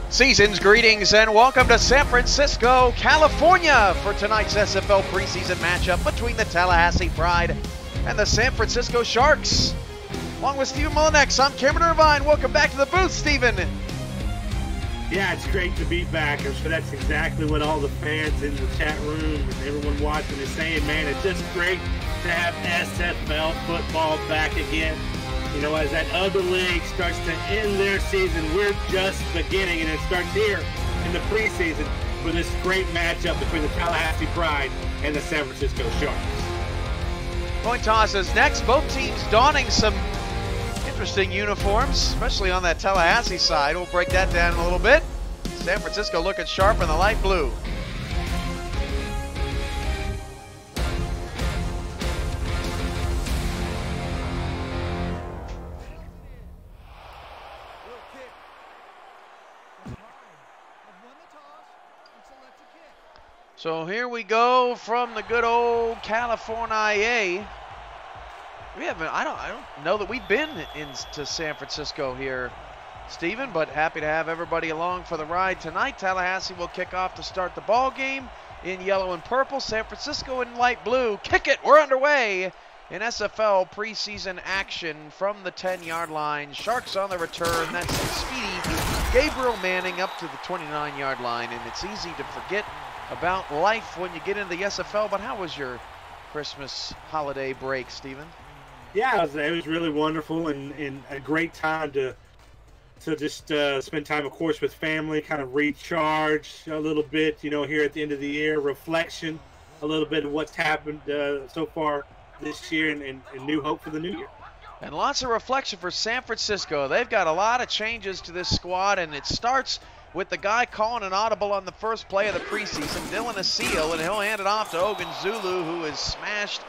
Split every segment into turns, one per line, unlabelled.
Season's greetings and welcome to San Francisco, California for tonight's SFL preseason matchup between the Tallahassee Pride and the San Francisco Sharks. Along with Steven Mullinex, I'm Cameron Irvine. Welcome back to the booth, Steven.
Yeah, it's great to be back. I'm sure that's exactly what all the fans in the chat room and everyone watching is saying, man. It's just great to have SFL football back again. You know, as that other league starts to end their season, we're just beginning, and it starts here in the preseason for this great matchup between the Tallahassee Pride and the San Francisco Sharks.
Coin toss is next. Both teams donning some interesting uniforms, especially on that Tallahassee side. We'll break that down a little bit. San Francisco looking sharp in the light blue. So here we go from the good old California. We haven't, I don't know that we've been into San Francisco here, Steven, but happy to have everybody along for the ride tonight. Tallahassee will kick off to start the ball game in yellow and purple. San Francisco in light blue. Kick it, we're underway in SFL preseason action from the 10-yard line. Sharks on the return. That's speedy Gabriel Manning up to the 29-yard line, and it's easy to forget about life when you get into the SFL, but how was your Christmas holiday break, Steven?
Yeah, it was really wonderful and a great time to just spend time, of course, with family, kind of recharge a little bit, you know, here at the end of the year, reflection, a little bit of what's happened so far this year and new hope for the new year.
And lots of reflection for San Francisco. They've got a lot of changes to this squad, and it starts with the guy calling an audible on the first play of the preseason, Dylan Asil, and he'll hand it off to Ogun Zulu, who has smashed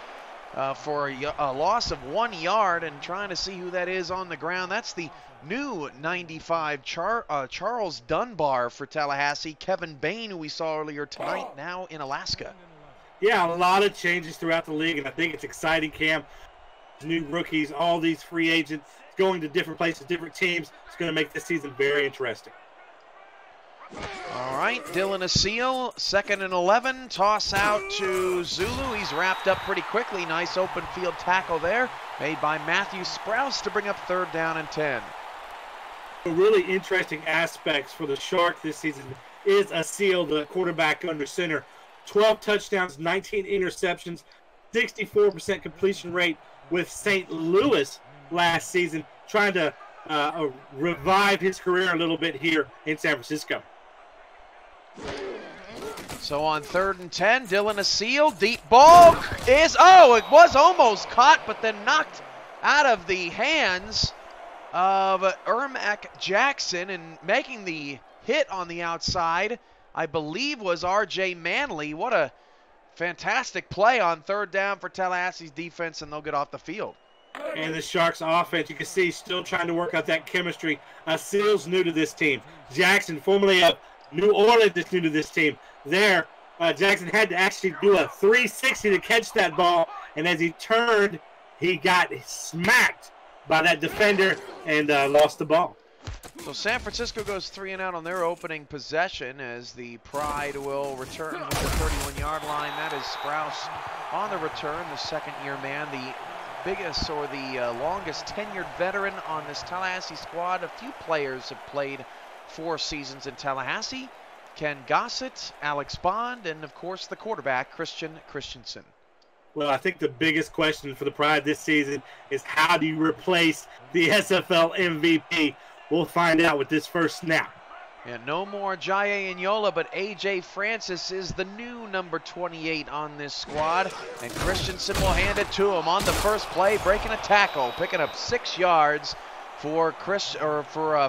for a loss of 1 yard, and trying to see who that is on the ground. That's the new 95 Charles Dunbar for Tallahassee. Kevin Bain, who we saw earlier tonight, now in Alaska.
Yeah, a lot of changes throughout the league, and I think it's exciting, Cam. New rookies, all these free agents going to different places, different teams. It's going to make this season very interesting.
All right, Dylan Asil, 2nd and 11. Toss out to Zulu. He's wrapped up pretty quickly. Nice open field tackle there, made by Matthew Sprouse to bring up 3rd down and 10.
Really interesting aspects for the Sharks this season is Asil, the quarterback under center. 12 touchdowns, 19 interceptions, 64% completion rate with St. Louis last season, trying to revive his career a little bit here in San Francisco.
So on 3rd and 10, Dylan Asil, deep ball is, it was almost caught, but then knocked out of the hands of Ermac Jackson, and making the hit on the outside, I believe, was R.J. Manley. What a fantastic play on 3rd down for Tallahassee's defense, and they'll get off the field.
And the Sharks offense, you can see, still trying to work out that chemistry. Asil's new to this team. Jackson, formerly of New Orleans, is new to this team. There, Jackson had to actually do a 360 to catch that ball, and as he turned, he got smacked by that defender and lost the ball.
So San Francisco goes 3 and out on their opening possession, as the Pride will return to the 31-yard line. That is Sprouse on the return, the 2nd-year man, the biggest or the longest tenured veteran on this Tallahassee squad. A few players have played 4 seasons in Tallahassee. Ken Gossett, Alex Bond, and of course the quarterback, Christian Christensen.
Well, I think the biggest question for the Pride this season is, how do you replace the SFL MVP? We'll find out with this first snap.
And no more Jaye Inyola, but A.J. Francis is the new number 28 on this squad. And Christensen will hand it to him on the first play, breaking a tackle, picking up 6 yards for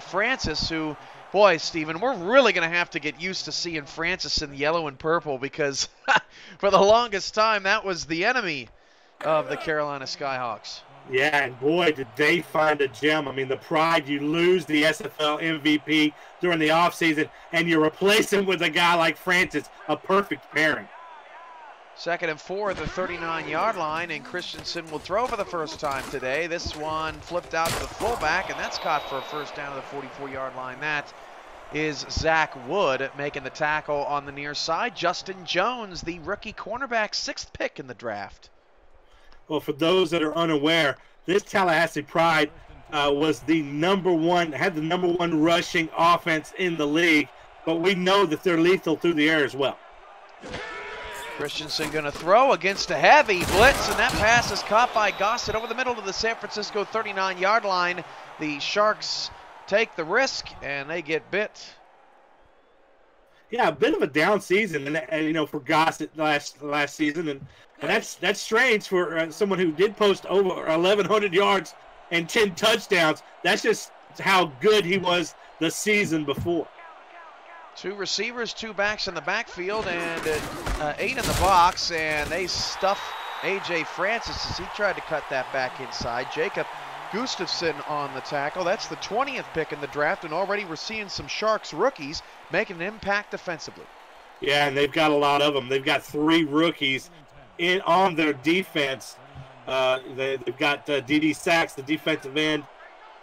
Francis, who, boy, Stephen, we're really going to have to get used to seeing Francis in the yellow and purple, because for the longest time, that was the enemy of the Carolina Skyhawks.
Yeah, and boy, did they find a gem. I mean, the Pride, you lose the SFL MVP during the offseason, and you replace him with a guy like Francis, a perfect pairing.
2nd and 4 at the 39-yard line, and Christensen will throw for the first time today. This one flipped out to the fullback, and that's caught for a first down at the 44-yard line. That is Zach Wood making the tackle on the near side. Justin Jones, the rookie cornerback, 6th pick in the draft.
Well, for those that are unaware, this Tallahassee Pride was the had the number one rushing offense in the league, but we know that they're lethal through the air as well.
Christensen going to throw against a heavy blitz, and that pass is caught by Gossett over the middle of the San Francisco 39-yard line. The Sharks take the risk, and they get bit.
Yeah, a bit of a down season, and for Gossett last season, and that's strange for someone who did post over 1,100 yards and 10 touchdowns. That's just how good he was the season before.
2 receivers, 2 backs in the backfield, and 8 in the box, and they stuff A.J. Francis as he tried to cut that back inside. Jacob Gustafson on the tackle. That's the 20th pick in the draft, and already we're seeing some Sharks rookies making an impact defensively.
Yeah, and they've got a lot of them. They've got 3 rookies on their defense. They've got D.D. Sachs, the defensive end,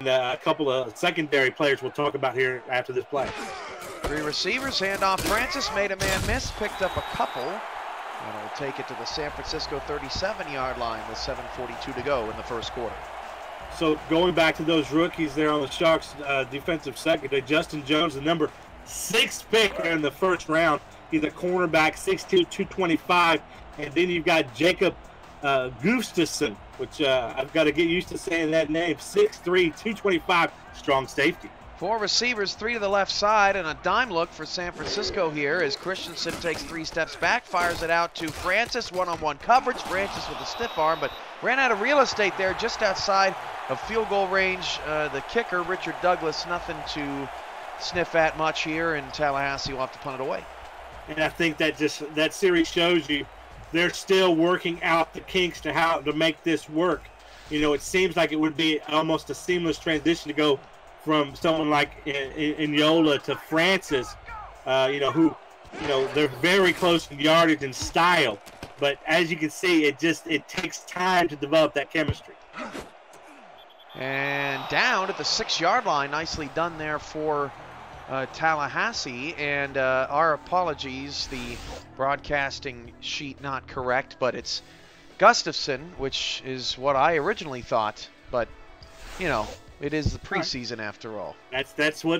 and a couple of secondary players we'll talk about here after this play.
3 receivers, handoff. Francis made a man miss, picked up a couple, and will take it to the San Francisco 37-yard line with 7:42 to go in the first quarter.
So going back to those rookies there on the Sharks defensive secondary, Justin Jones, the number 6 pick in the first round. He's a cornerback, 6'2", 225. And then you've got Jacob Gustafson, which I've got to get used to saying that name, 6'3", 225, strong safety.
4 receivers, 3 to the left side, and a dime look for San Francisco here as Christensen takes 3 steps back, fires it out to Francis, one-on-one coverage. Francis with a stiff arm, but ran out of real estate there just outside of field goal range. The kicker, Richard Douglas, nothing to sniff at much here, and Tallahassee will have to punt it away.
And I think that series shows you they're still working out the kinks to how to make this work. You know, it seems like it would be almost a seamless transition to go from someone like Inola to Francis, who, they're very close in yardage and style. But as you can see, it takes time to develop that chemistry.
And down at the 6-yard line, nicely done there for Tallahassee. And our apologies, the broadcasting sheet not correct, but it's Gustafson, which is what I originally thought. But, it is the preseason after all.
That's why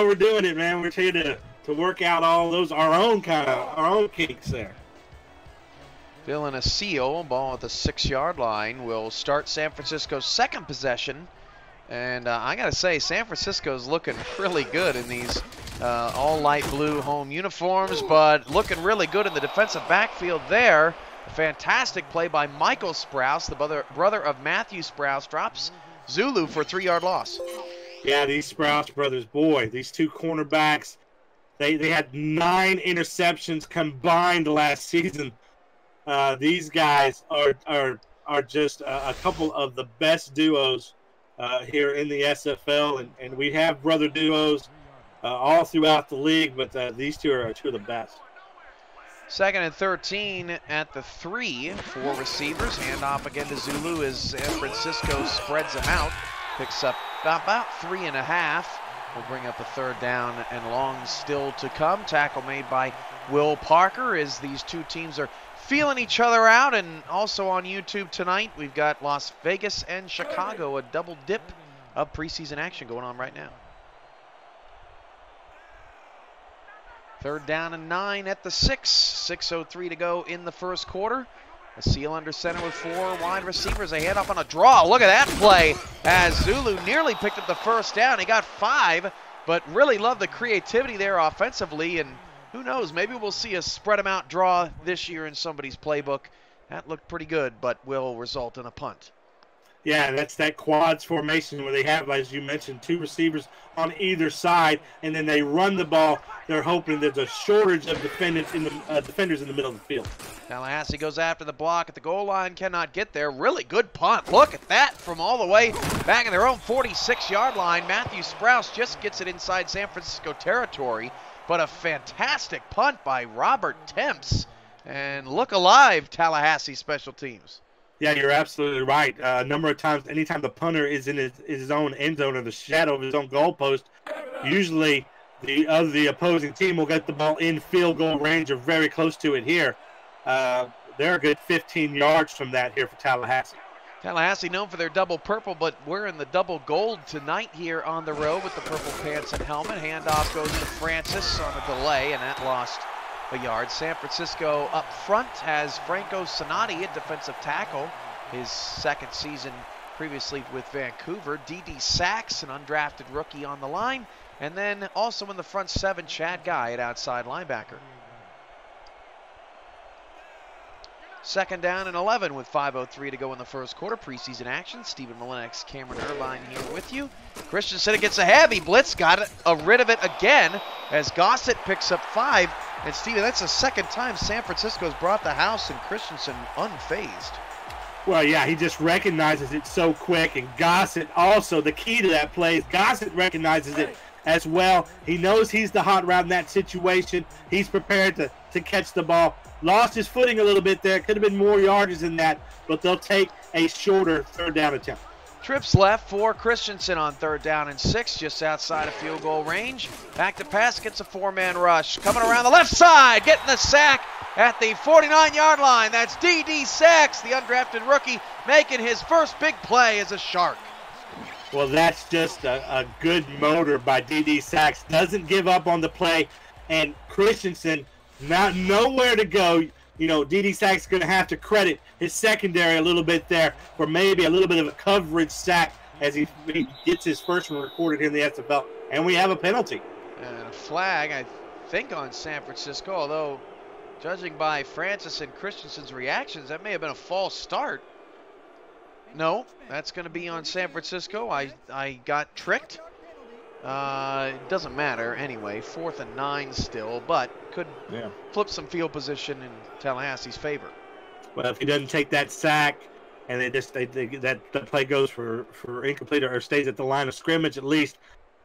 we're doing it, man. We're here to work out all those our own kinks there.
Filling a seal, ball at the 6-yard line will start San Francisco's second possession. And I got to say, San Francisco's looking really good in these all light blue home uniforms, but looking really good in the defensive backfield there. A fantastic play by Michael Sprouse, the brother of Matthew Sprouse, drops Zulu for a 3-yard loss.
Yeah, these Sprouse brothers, boy, these two cornerbacks, they had 9 interceptions combined last season. These guys are just a couple of the best duos here in the SFL, and we have brother duos all throughout the league, but these two are two of the best.
2nd and 13 at the 3 for receivers. Handoff again to Zulu as San Francisco spreads them out. Picks up about 3.5. Will bring up a 3rd down and long still to come. Tackle made by Will Parker as these two teams are feeling each other out. And also on YouTube tonight, we've got Las Vegas and Chicago, a double dip of preseason action going on right now. 3rd down and 9 at the 6. 6:03 to go in the first quarter. A seal under center with 4 wide receivers. A handoff on a draw. Look at that play as Zulu nearly picked up the 1st down. He got 5, but really loved the creativity there offensively. And who knows, maybe we'll see a spread them out draw this year in somebody's playbook. That looked pretty good, but will result in a punt.
Yeah, that's that quads formation where they have, as you mentioned, 2 receivers on either side, and then they run the ball. They're hoping there's a shortage of defenders in the middle of the field.
Tallahassee goes after the block at the goal line, cannot get there. Really good punt. Look at that from all the way back in their own 46-yard line. Matthew Sprouse just gets it inside San Francisco territory, but a fantastic punt by Robert Temps. And look alive, Tallahassee special teams.
Yeah, you're absolutely right. A number of times, anytime the punter is in his own end zone or the shadow of his own goalpost, usually the opposing team will get the ball in field goal range or very close to it here. They're a good 15 yards from that here for Tallahassee.
Tallahassee known for their double purple, but we're in the double gold tonight here on the road with the purple pants and helmet. Handoff goes to Francis on a delay, and that lost a yard. San Francisco up front has Franco Sonati at defensive tackle, his 2nd season previously with Vancouver. D.D. Sachs, an undrafted rookie on the line, and then also in the front 7, Chad Guy at outside linebacker. 2nd down and 11 with 5:03 to go in the first quarter. Preseason action. Stephen Molinex, Cameron Irvine here with you. Christensen gets a heavy blitz, got rid of it again as Gossett picks up 5. And Stephen, that's the 2nd time San Francisco's brought the house and Christensen unfazed.
Well, yeah, he just recognizes it so quick. And Gossett also, the key to that play is Gossett recognizes it as well. He knows he's the hot route in that situation. He's prepared to catch the ball. Lost his footing a little bit there. Could have been more yardage than that, but they'll take a shorter 3rd down attempt.
Trips left for Christensen on 3rd down and 6, just outside of field goal range. Back to pass, gets a 4-man rush. Coming around the left side, getting the sack at the 49-yard line. That's D.D. Sachs, the undrafted rookie, making his first big play as a Shark.
Well, that's just a good motor by D.D. Sachs. Doesn't give up on the play, and Christensen nowhere to go. You know, D.D. Sachs is going to have to credit his secondary a little bit there for maybe a little bit of a coverage sack as he gets his first one recorded here in the SFL. And we have a penalty.
And a flag, I think, on San Francisco, although judging by Francis and Christensen's reactions, that may have been a false start. No, that's going to be on San Francisco. I got tricked. It doesn't matter anyway. 4th and 9 still, but could flip some field position in Tallahassee's favor.
Well, if he doesn't take that sack and that the play goes for incomplete or stays at the line of scrimmage at least,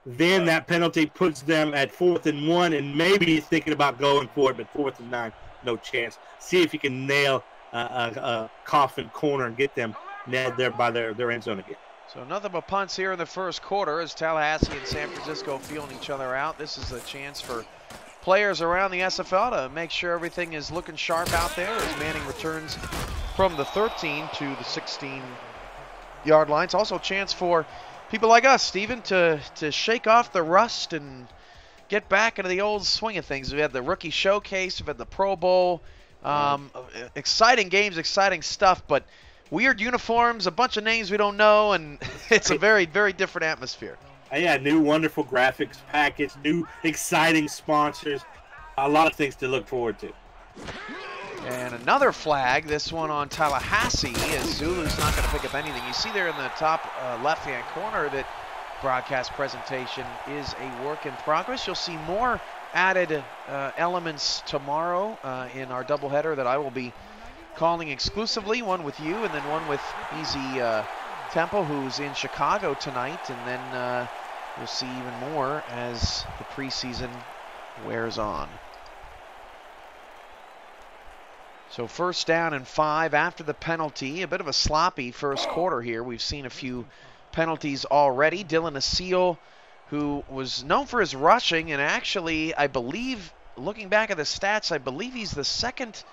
then that penalty puts them at 4th and 1, and maybe he's thinking about going for it, but 4th and 9, no chance. See if you can nail a coffin corner and get them nailed there by their end zone again.
So nothing but punts here in the first quarter as Tallahassee and San Francisco feeling each other out. This is a chance for players around the SFL to make sure everything is looking sharp out there as Manning returns from the 13 to the 16-yard line. It's also a chance for people like us, Steven, to shake off the rust and get back into the old swing of things. We had the rookie showcase, we've had the Pro Bowl. Exciting games, exciting stuff, but weird uniforms, a bunch of names we don't know, and it's a very, very different atmosphere.
Yeah, new wonderful graphics package, new exciting sponsors, a lot of things to look forward to.
And another flag, this one on Tallahassee, as Zulu's not going to pick up anything. You see there in the top left-hand corner that broadcast presentation is a work in progress. You'll see more added elements tomorrow in our doubleheader that I will be calling exclusively, one with you and then one with Easy Temple, who's in Chicago tonight, and then you'll see even more as the preseason wears on. So 1st down and 5 after the penalty. A bit of a sloppy first quarter here. We've seen a few penalties already. Dylan Aseel, who was known for his rushing, and actually, I believe, looking back at the stats, I believe he's the second,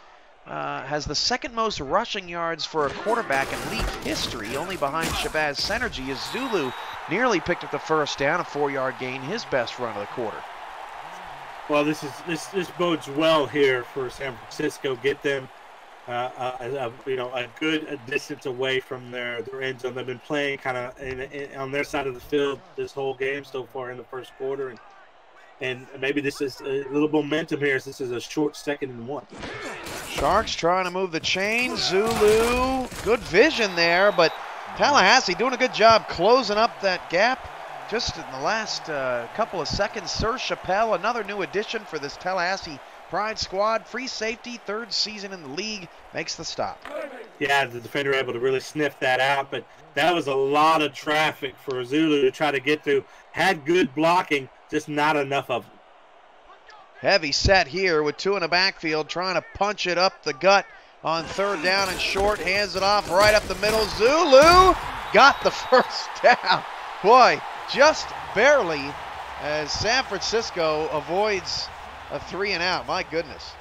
has the second most rushing yards for a quarterback in league history, only behind Shabazz Synergy, as Zulu nearly picked up the 1st down, a 4-yard gain, his best run of the quarter.
Well, this bodes well here for San Francisco. Get them, a good distance away from their end zone. They've been playing kind of on their side of the field this whole game so far in the first quarter, and maybe this is a little momentum here. As this is a short 2nd and 1.
Sharks trying to move the chain. Zulu, good vision there, but Tallahassee doing a good job closing up that gap. Just in the last couple of seconds, Sir Chappelle, another new addition for this Tallahassee Pride squad. Free safety, 3rd season in the league, makes the stop.
Yeah, the defender able to really sniff that out, but that was a lot of traffic for Zulu to try to get through. Had good blocking, just not enough of them.
Heavy set here with 2 in the backfield, trying to punch it up the gut on 3rd down and short. Hands it off right up the middle. Zulu got the 1st down. Boy, just barely, as San Francisco avoids a 3 and out. My goodness.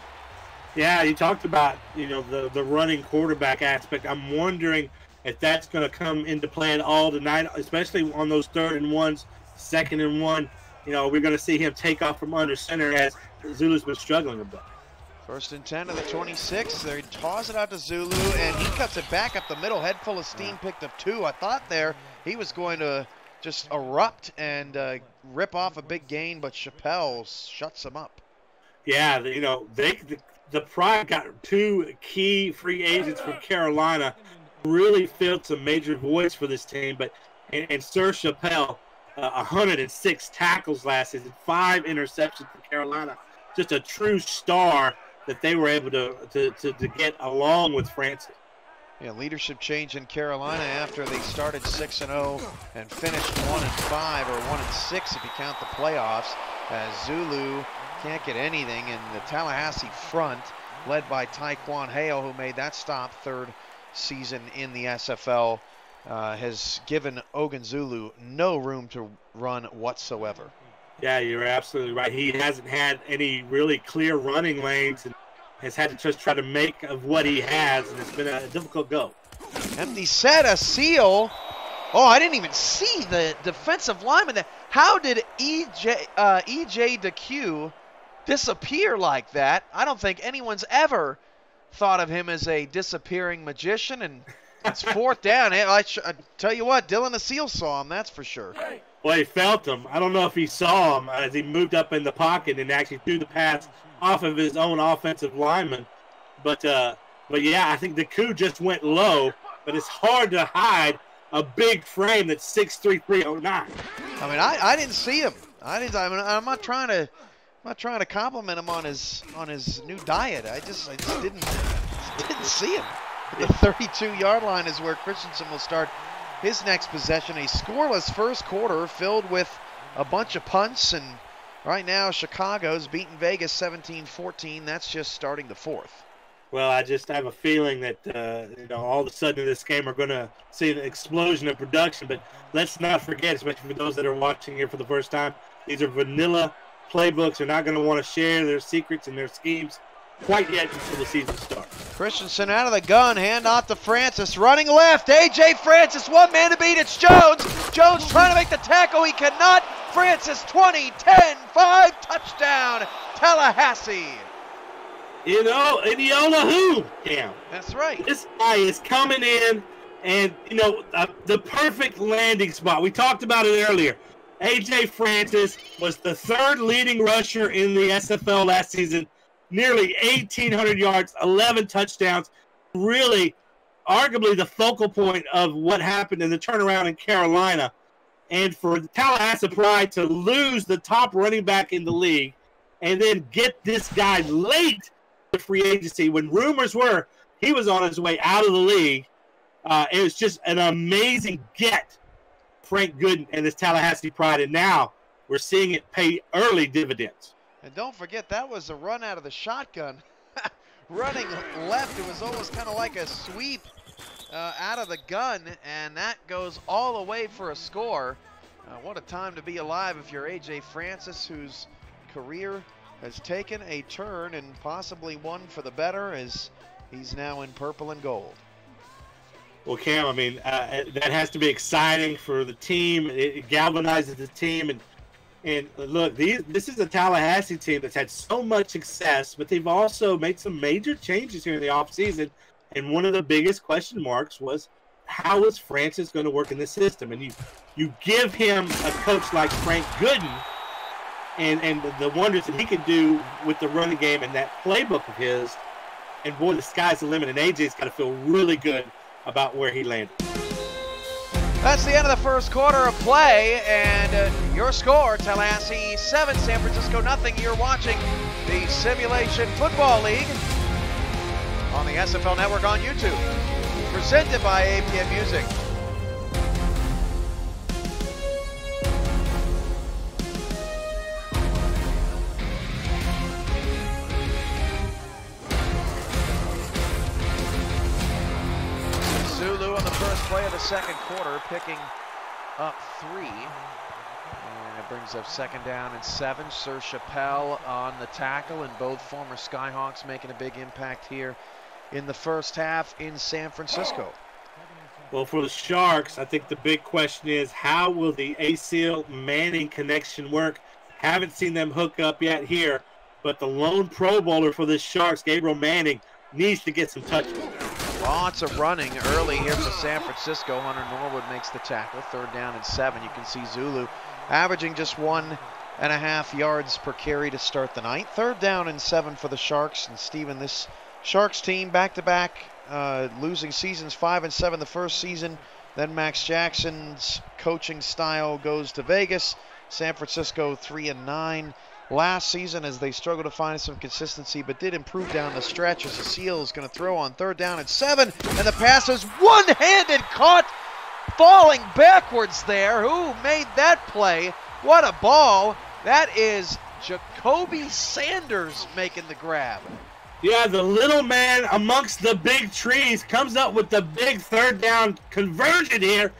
Yeah, you talked about, the running quarterback aspect. I'm wondering if that's going to come into play at all tonight, especially on those 3rd and 1s, 2nd and 1. We're going to see him take off from under center as Zulu's been struggling a bit.
1st and 10 to the 26. They toss it out to Zulu, and he cuts it back up the middle. Head full of steam, picked up 2. I thought there he was going to just erupt and rip off a big gain, but Chappelle shuts him up.
Yeah, the Pride got 2 key free agents from Carolina, really filled some major voids for this team. But and Sir Chappelle, 106 tackles last season, 5 interceptions for Carolina, just a true star that they were able to get along with Francis.
Yeah, leadership change in Carolina after they started 6-0 and finished 1-5 or 1-6 if you count the playoffs, as Zulu can't get anything, and the Tallahassee front, led by Taekwon Hale, who made that stop, 3rd season in the SFL, has given Ogunzulu no room to run whatsoever.
Yeah, you're absolutely right. He hasn't had any really clear running lanes and has had to just try to make of what he has, and it's been a difficult go.
Empty set, Aseel. Oh, I didn't even see the defensive lineman there. How did EJ DeQ disappear like that? I don't think anyone's ever thought of him as a disappearing magician, and it's 4th down. I tell you what, Dylan Aseel saw him, that's for sure.
Well, he felt him. I don't know if he saw him as he moved up in the pocket and actually threw the pass off of his own offensive lineman. But yeah, I think the coup just went low, but it's hard to hide a big frame that's 6'3", 309.
I mean, I didn't see him. I'm not trying to compliment him on his new diet. I just didn't see him. The 32-yard line is where Christensen will start his next possession. A scoreless first quarter filled with a bunch of punts, and right now Chicago's beating Vegas 17-14. That's just starting the fourth.
Well, I just have a feeling that all of a sudden in this game we're going to see an explosion of production. But let's not forget, especially for those that are watching here for the first time, these are vanilla playbooks. They're not going to want to share their secrets and their schemes quite yet until the season starts.
Christensen out of the gun, hand off to Francis, running left. A.J. Francis, one man to beat. It's Jones. Jones trying to make the tackle. He cannot. Francis, 20, 10, 5, touchdown, Tallahassee.
And you know who, Cam.
That's right.
This guy is coming in, and, the perfect landing spot. We talked about it earlier. A.J. Francis was the third leading rusher in the SFL last season. Nearly 1,800 yards, 11 touchdowns. Really, arguably the focal point of what happened in the turnaround in Carolina. And for the Tallahassee Pride to lose the top running back in the league and then get this guy late to free agency when rumors were he was on his way out of the league, it was just an amazing get, Frank Gooden and his Tallahassee Pride. And now we're seeing it pay early dividends.
And don't forget, that was a run out of the shotgun. Running left, it was almost kind of like a sweep out of the gun, and that goes all the way for a score. What a time to be alive if you're A.J. Francis, whose career has taken a turn and possibly one for the better as he's now in purple and gold.
Well, Cam, I mean, that has to be exciting for the team. It galvanizes the team. And look, this is a Tallahassee team that's had so much success, but they've also made some major changes here in the offseason. And one of the biggest question marks was, how is Francis going to work in this system? And you give him a coach like Frank Gooden and the wonders that he can do with the running game and that playbook of his. And, boy, the sky's the limit. And A.J.'s got to feel really good about where he landed.
That's the end of the first quarter of play, and your score, Tallahassee 7, San Francisco nothing. You're watching the Simulation Football League on the SFL Network on YouTube, presented by APM Music. Zulu on the first play of the second quarter, picking up 3. And it brings up second down and 7. Sir Chappelle on the tackle, and both former Skyhawks making a big impact here in the first half in San Francisco.
Well, for the Sharks, I think the big question is, how will the ACL Manning connection work? Haven't seen them hook up yet here, but the lone Pro Bowler for the Sharks, Gabriel Manning, needs to get some touches.
Lots of running early here for San Francisco. Hunter Norwood makes the tackle. Third down and 7. You can see Zulu averaging just 1.5 yards per carry to start the night. Third down and 7 for the Sharks. And Steven, this Sharks team back-to-back losing seasons, 5 and 7 the first season. Then Max Jackson's coaching style goes to Vegas. San Francisco 3 and 9 last season as they struggled to find some consistency, but did improve down the stretch as the Seal is going to throw on third down and 7, and the pass is one-handed caught, falling backwards there. Who made that play? What a ball. That is Jacoby Sanders making the grab.
Yeah, the little man amongst the big trees comes up with the big third down conversion here,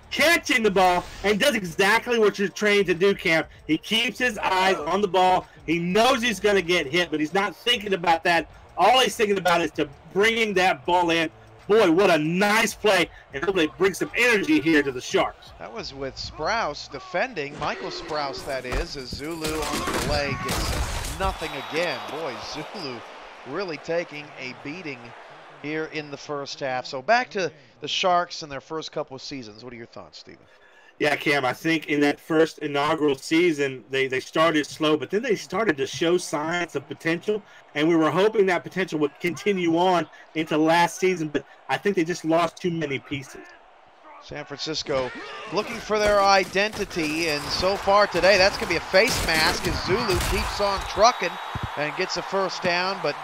catching the ball, and does exactly what you're trained to do, Cam. He keeps his eyes on the ball. He knows he's going to get hit, but he's not thinking about that. All he's thinking about is to bringing that ball in. Boy, what a nice play, and hopefully bring some energy here to the Sharks.
That was with Sprouse defending, Michael Sprouse that is, as Zulu on the delay gets nothing again. Boy, Zulu really taking a beating here in the first half. So back to the Sharks and their first couple of seasons. What are your thoughts, Steven?
Yeah, Cam, I think in that first inaugural season, they started slow, but then they started to show signs of potential, and we were hoping that potential would continue on into last season, but I think they just lost too many pieces.
San Francisco looking for their identity, and so far today, that's going to be a face mask as Zulu keeps on trucking and gets a first down, but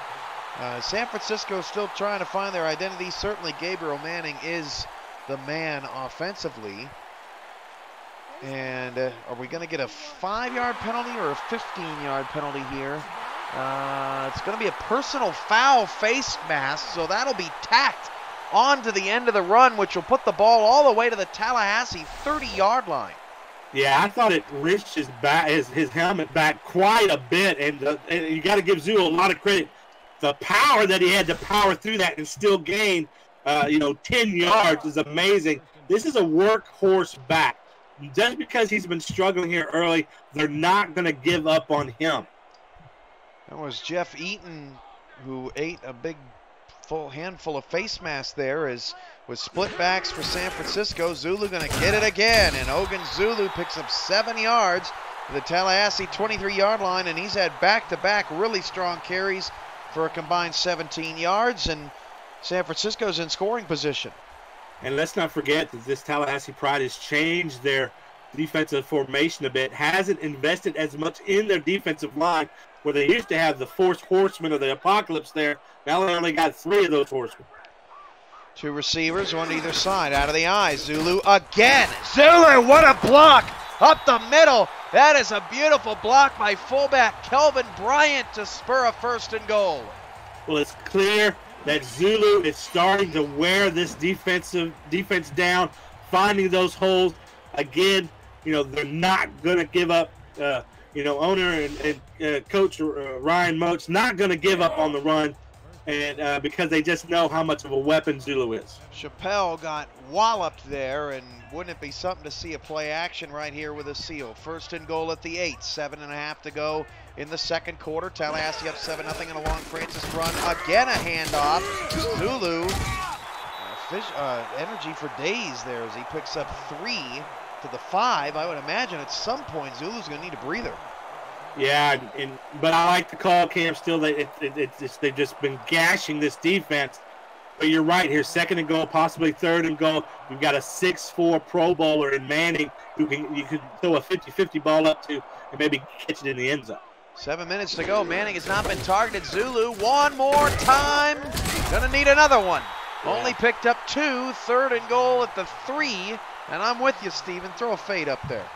San Francisco still trying to find their identity. Certainly Gabriel Manning is the man offensively. And are we going to get a 5-yard penalty or a 15-yard penalty here? It's going to be a personal foul face mask, so that'll be tacked on to the end of the run, which will put the ball all the way to the Tallahassee 30-yard line.
Yeah, I thought it wrenched his helmet back quite a bit, and you got to give Zulu a lot of credit. The power that he had to power through that and still gain, 10 yards is amazing. This is a workhorse back. Just because he's been struggling here early, they're not going to give up on him.
That was Jeff Eaton who ate a big full handful of face masks there as with split backs for San Francisco. Zulu going to get it again, and Ogun Zulu picks up 7 yards to the Tallahassee 23-yard line, and he's had back-to-back really strong carries for a combined 17 yards, and San Francisco's in scoring position.
And let's not forget that this Tallahassee Pride has changed their defensive formation a bit, hasn't invested as much in their defensive line, where they used to have the fourth horseman of the apocalypse there. Now they only got 3 of those horsemen.
2 receivers, one to either side. Out of the eye, Zulu again. Zulu, what a block! Up the middle. That is a beautiful block by fullback Kelvin Bryant to spur a 1st and goal.
Well, it's clear that Zulu is starting to wear this defense down, finding those holes. Again, they're not going to give up. Owner and Coach Ryan Moak's not going to give up on the run, and because they just know how much of a weapon Zulu is.
Chappelle got walloped there, and wouldn't it be something to see a play action right here with a seal? 1st and goal at the 8, 7.5 to go in the second quarter. Tallahassee up 7-0 in a long Francis run. Again a handoff. Zulu, energy for days there as he picks up 3 to the 5. I would imagine at some point Zulu's going to need a breather.
Yeah, but I like the call, Cam. Still, they've just been gashing this defense. But you're right here, 2nd and goal, possibly 3rd and goal. You've got a 6'4" Pro Bowler in Manning who you could throw a 50-50 ball up to and maybe catch it in the end zone.
7 minutes to go. Manning has not been targeted. Zulu, one more time. Gonna need another one. Yeah. Only picked up 2, 3rd and goal at the 3. And I'm with you, Steven. Throw a fade up there.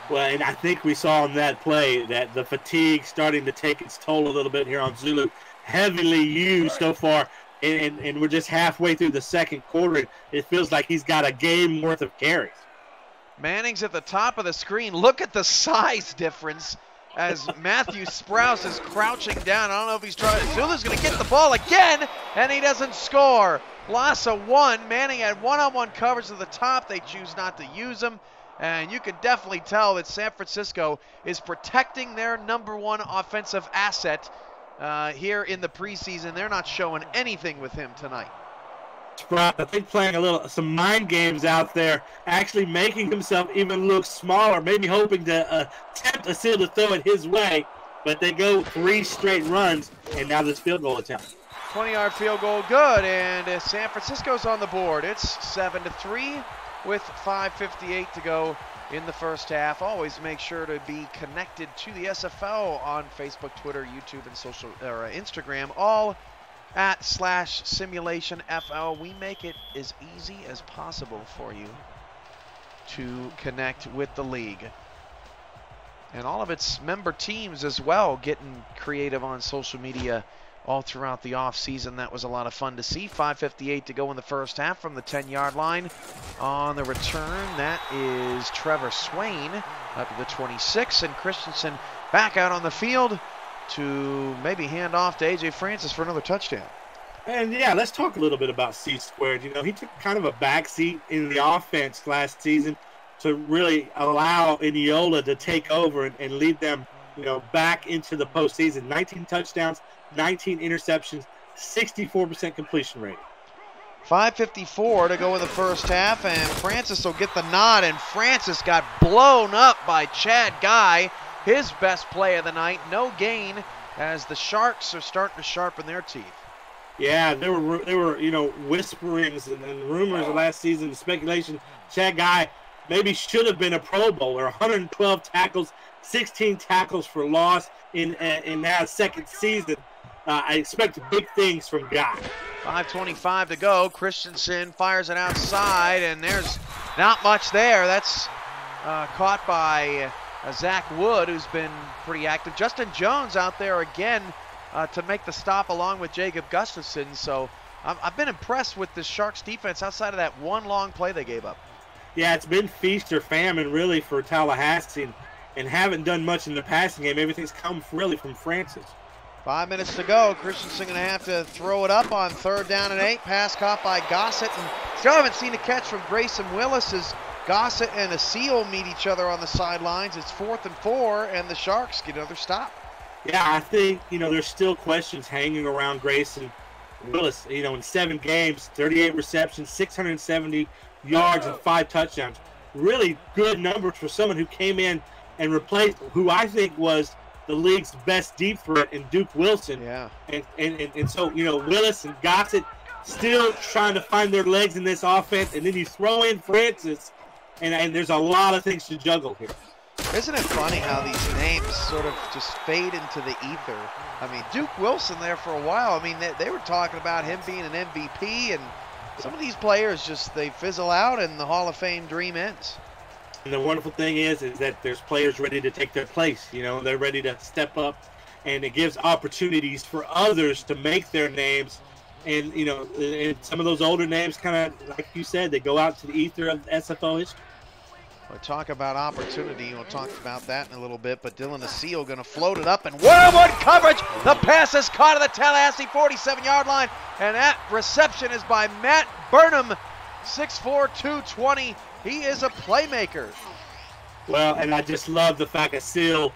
Well, and I think we saw on that play that the fatigue starting to take its toll a little bit here on Zulu. Heavily used so far, and we're just halfway through the second quarter. It feels like he's got a game worth of carries.
Manning's at the top of the screen. Look at the size difference as Matthew Sprouse is crouching down. I don't know if he's trying. Zulu's going to get the ball again, and he doesn't score. Loss of 1. Manning had one-on-one coverage at the top. They choose not to use him. And you can definitely tell that San Francisco is protecting their #1 offensive asset here in the preseason. They're not showing anything with him tonight.
Sprout, I think, playing some mind games out there, actually making himself even look smaller, maybe hoping to tempt a seal to throw it his way. But they go 3 straight runs, and now this field goal attempt.
20-yard field goal, good, and San Francisco's on the board. It's 7-3 with 5:58 to go in the first half. Always make sure to be connected to the SFL on Facebook, Twitter, YouTube, and Instagram, all at /SimulationFL. We make it as easy as possible for you to connect with the league. And all of its member teams as well getting creative on social media all throughout the offseason. That was a lot of fun to see. 5:58 to go in the first half from the 10-yard line. On the return, that is Trevor Swain up to the 26, and Christensen back out on the field to maybe hand off to A.J. Francis for another touchdown.
And, yeah, let's talk a little bit about C-squared. He took kind of a backseat in the offense last season to really allow Iniola to take over and lead them, back into the postseason. 19 touchdowns, 19 interceptions, 64% completion rate.
5:54 to go in the first half, and Francis will get the nod, and Francis got blown up by Chad Guy. His best play of the night, no gain, as the Sharks are starting to sharpen their teeth.
Yeah, there were whisperings and rumors of last season, speculation. That guy maybe should have been a Pro Bowler. 112 tackles, 16 tackles for loss in now second season. I expect big things from Guy.
5:25 to go. Christensen fires it outside, and there's not much there. That's caught by Zach Wood, who's been pretty active. Justin Jones out there again to make the stop along with Jacob Gustafson. So I've been impressed with the Sharks defense outside of that one long play they gave up.
Yeah, it's been feast or famine really for Tallahassee, and haven't done much in the passing game. Everything's come really from Francis.
5 minutes to go. Christensen going to have to throw it up on 3rd down and 8. Pass caught by Gossett, and still haven't seen a catch from Grayson Willis as Gossett and Aseel meet each other on the sidelines. It's 4th and 4, and the Sharks get another stop.
Yeah, I think, there's still questions hanging around Grayson Willis. In 7 games, 38 receptions, 670 yards, and 5 touchdowns. Really good numbers for someone who came in and replaced who I think was the league's best deep threat in Duke Wilson.
Yeah.
And so, Willis and Gossett still trying to find their legs in this offense, and then you throw in Francis, and there's a lot of things to juggle here.
Isn't it funny how these names sort of just fade into the ether? I mean, Duke Wilson there for a while. I mean, they were talking about him being an MVP, and some of these players they fizzle out and the Hall of Fame dream ends.
And the wonderful thing is that there's players ready to take their place. They're ready to step up, and it gives opportunities for others to make their names. And, and some of those older names kind of, like you said, they go out to the ether of SFL history.
We'll talk about opportunity. We'll talk about that in a little bit. But Dylan Aseel going to float it up, and one-on-one coverage. The pass is caught at the Tallahassee 47-yard line, and that reception is by Matt Burnham, 6'4", 220. He is a playmaker.
Well, and I just love the fact that Aseel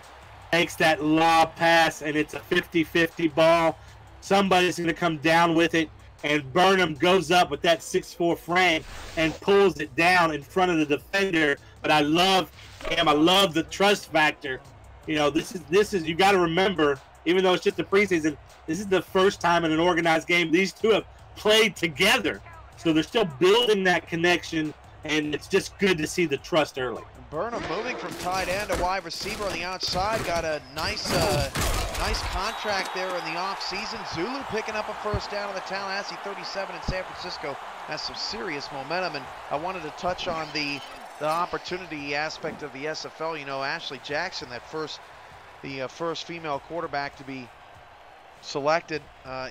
takes that lob pass, and it's a 50-50 ball. Somebody's going to come down with it, and Burnham goes up with that 6'4" frame and pulls it down in front of the defender. But I love the trust factor. This is you got to remember, even though it's just the preseason, this is the first time in an organized game these two have played together. So they're still building that connection, and it's just good to see the trust early.
Burnham moving from tight end to wide receiver on the outside. Got a nice contract there in the offseason. Zulu picking up a 1st down on the Tallahassee 37 in San Francisco. Has some serious momentum, and I wanted to touch on the opportunity aspect of the SFL. Ashley Jackson, the first female quarterback to be selected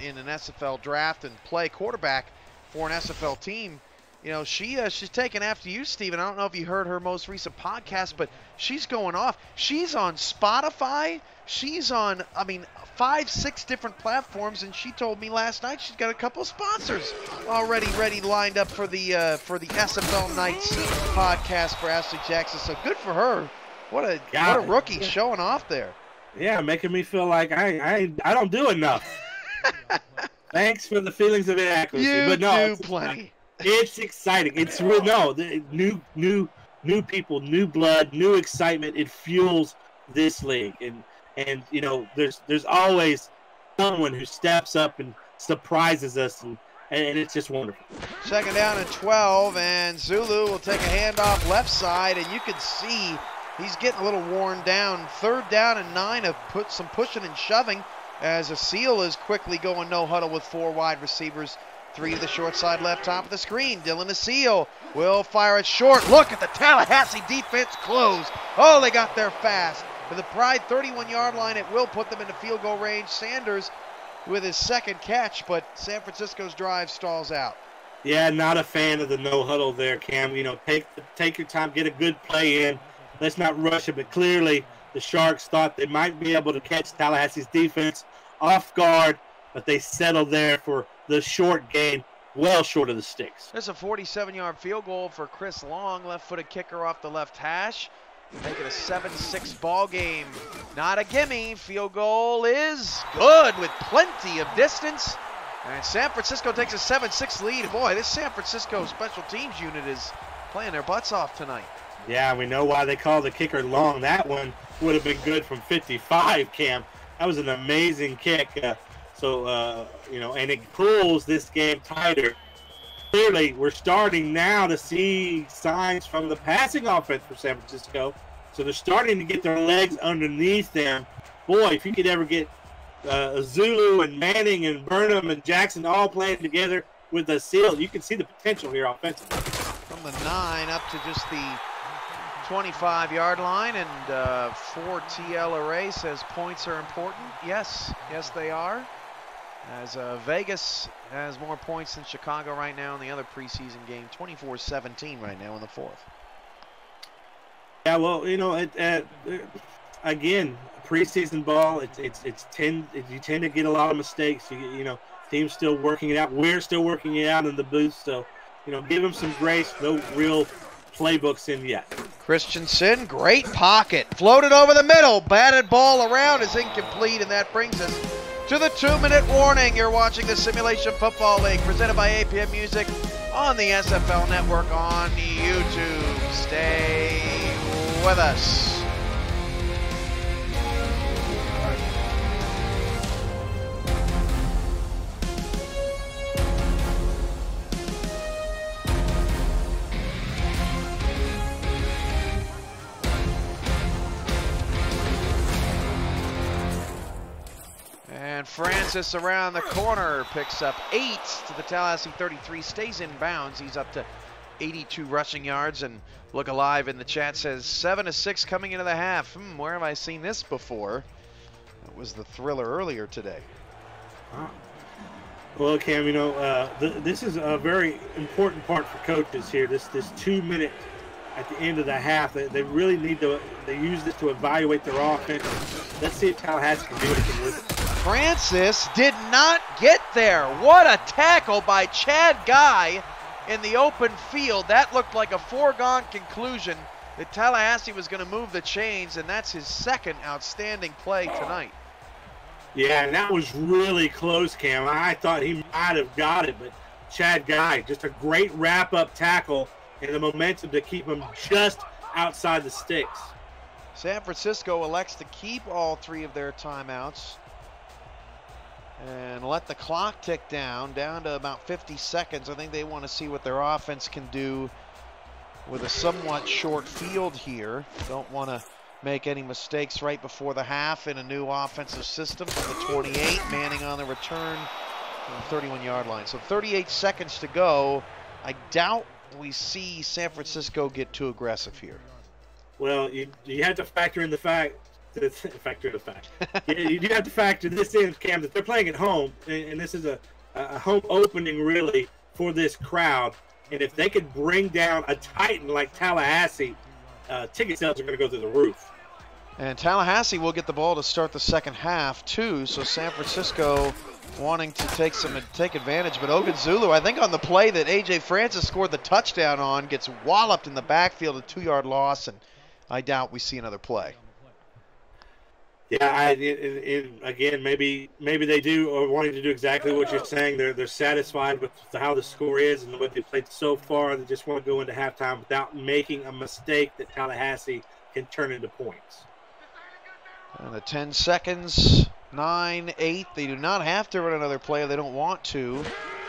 in an SFL draft and play quarterback for an SFL team. She's taken after you, Steven. I don't know if you heard her most recent podcast, but she's going off. She's on Spotify. She's on, 5-6 different platforms, and she told me last night she's got a couple of sponsors already ready lined up for the SFL Nights podcast for Ashley Jackson. So good for her. What a rookie showing off there.
Yeah, making me feel like I don't do enough. Thanks for the feelings of inaccuracy.
You do plenty.
It's exciting. It's real. New people, new blood, new excitement. It fuels this league, and there's always someone who steps up and surprises us, and it's just wonderful.
2nd down and 12, and Zulu will take a handoff left side, and you can see he's getting a little worn down. 3rd down and 9 of some pushing and shoving as Aseel is quickly going no huddle with 4 wide receivers. 3 to the short side left top of the screen. Dylan Aseel will fire it short. Look at the Tallahassee defense close. Oh, they got there fast. To the Pride 31-yard line, it will put them into field goal range. Sanders with his 2nd catch, but San Francisco's drive stalls out.
Yeah, not a fan of the no huddle there, Cam. Take your time, get a good play in. Let's not rush it, but clearly the Sharks thought they might be able to catch Tallahassee's defense off guard, but they settled there for the short gain, well short of the sticks.
There's a 47-yard field goal for Chris Long, left-footed kicker off the left hash. Make it a 7-6 ball game. Not a gimme. Field goal is good with plenty of distance. And San Francisco takes a 7-6 lead. Boy, this San Francisco special teams unit is playing their butts off tonight.
Yeah, we know why they call the kicker Long. That one would have been good from 55, Cam. That was an amazing kick. So, and it pulls this game tighter. Clearly, we're starting now to see signs from the passing offense for San Francisco. So they're starting to get their legs underneath them. Boy, if you could ever get Zulu and Manning and Burnham and Jackson all playing together with a seal, you can see the potential here offensively.
From the 9 up to just the 25-yard line, and for TL Array says points are important. Yes, they are. As Vegas has more points than Chicago right now in the other preseason game, 24-17 right now in the 4th.
Yeah, well, again, preseason ball, you tend to get a lot of mistakes. Teams still working it out. We're still working it out in the booth. So, give them some grace. No real playbooks in yet.
Christensen, great pocket, floated over the middle, batted ball around is incomplete, and that brings us to the 2-minute warning. You're watching the Simulation Football League presented by APM Music on the SFL Network on YouTube. Stay with us. And Francis around the corner picks up 8 to the Tallahassee 33, stays in bounds. He's up to 82 rushing yards, and Look Alive in the chat says 7-6 coming into the half. Where have I seen this before? That was the thriller earlier today.
Well, Cam, this is a very important part for coaches here. This 2 minute at the end of the half, they really need to use this to evaluate their offense. Let's see if Tallahassee can do anything with it.
Francis did not get there. What a tackle by Chad Guy in the open field. That looked like a foregone conclusion that Tallahassee was going to move the chains, and that's his second outstanding play tonight.
Yeah, and that was really close, Cam. I thought he might have got it, but Chad Guy, just a great wrap-up tackle and the momentum to keep him just outside the sticks.
San Francisco elects to keep all 3 of their timeouts and let the clock tick down to about 50 seconds. I think they want to see what their offense can do with a somewhat short field here. Don't want to make any mistakes right before the half in a new offensive system. From the 28, Manning on the return from the 31-yard line. So 38 seconds to go. I doubt we see San Francisco get too aggressive here.
Well, you have to factor in the fact. You do have to factor this in, Cam, that they're playing at home, and this is a home opening really for this crowd. And if they could bring down a Titan like Tallahassee, ticket sales are going to go through the roof.
And Tallahassee will get the ball to start the second half too. So San Francisco wanting to take advantage, but Ogunzulu, I think on the play that A.J. Francis scored the touchdown on, gets walloped in the backfield, a 2-yard loss, and I doubt we see another play.
Yeah, again, maybe they do or wanting to do exactly what you're saying. They're satisfied with how the score is and what they played so far. They just want to go into halftime without making a mistake that Tallahassee can turn into points.
And the 10 seconds, 9, 8. They do not have to run another play if they don't want to,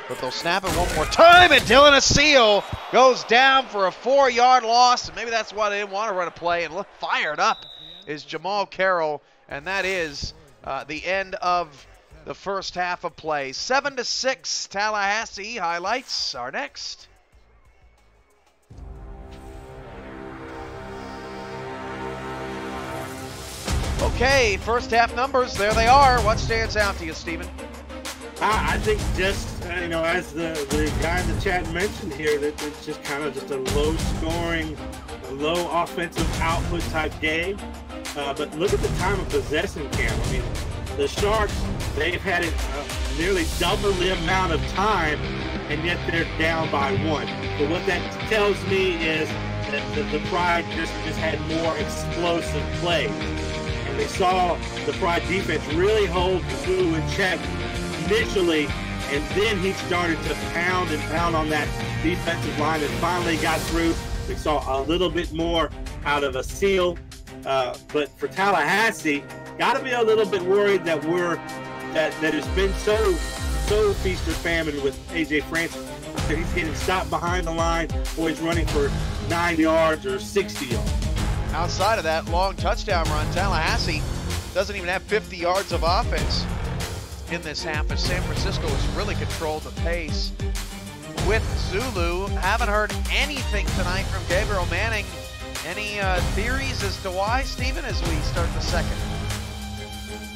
but they'll snap it one more time, and Dylan Aseel goes down for a 4-yard loss, and maybe that's why they didn't want to run a play. And look, fired up is Jamal Carroll. And that is the end of the first half of play. 7-6, Tallahassee. Highlights are next. Okay, first half numbers. There they are. What stands out to you, Stephen?
I think just, as the guy in the chat mentioned here, that it's just kind of just a low-scoring, low offensive output type game. But look at the time of possession, Cam. I mean, the Sharks, they've had it nearly double the amount of time, and yet they're down by 1. But what that tells me is that the Pride just had more explosive plays. And they saw the Pride defense really hold Zulu in check initially, and then he started to pound on that defensive line and finally got through. We saw a little bit more out of Aseel. But for Tallahassee, got to be a little bit worried that we're that has been so feast or famine with A.J. Francis, that he's getting stopped behind the line or he's running for 9 yards or 60 yards.
Outside of that long touchdown run, Tallahassee doesn't even have 50 yards of offense in this half, as San Francisco has really controlled the pace with Zulu. Haven't heard anything tonight from Gabriel Manning. Any theories as to why, Stephen, as we start the second?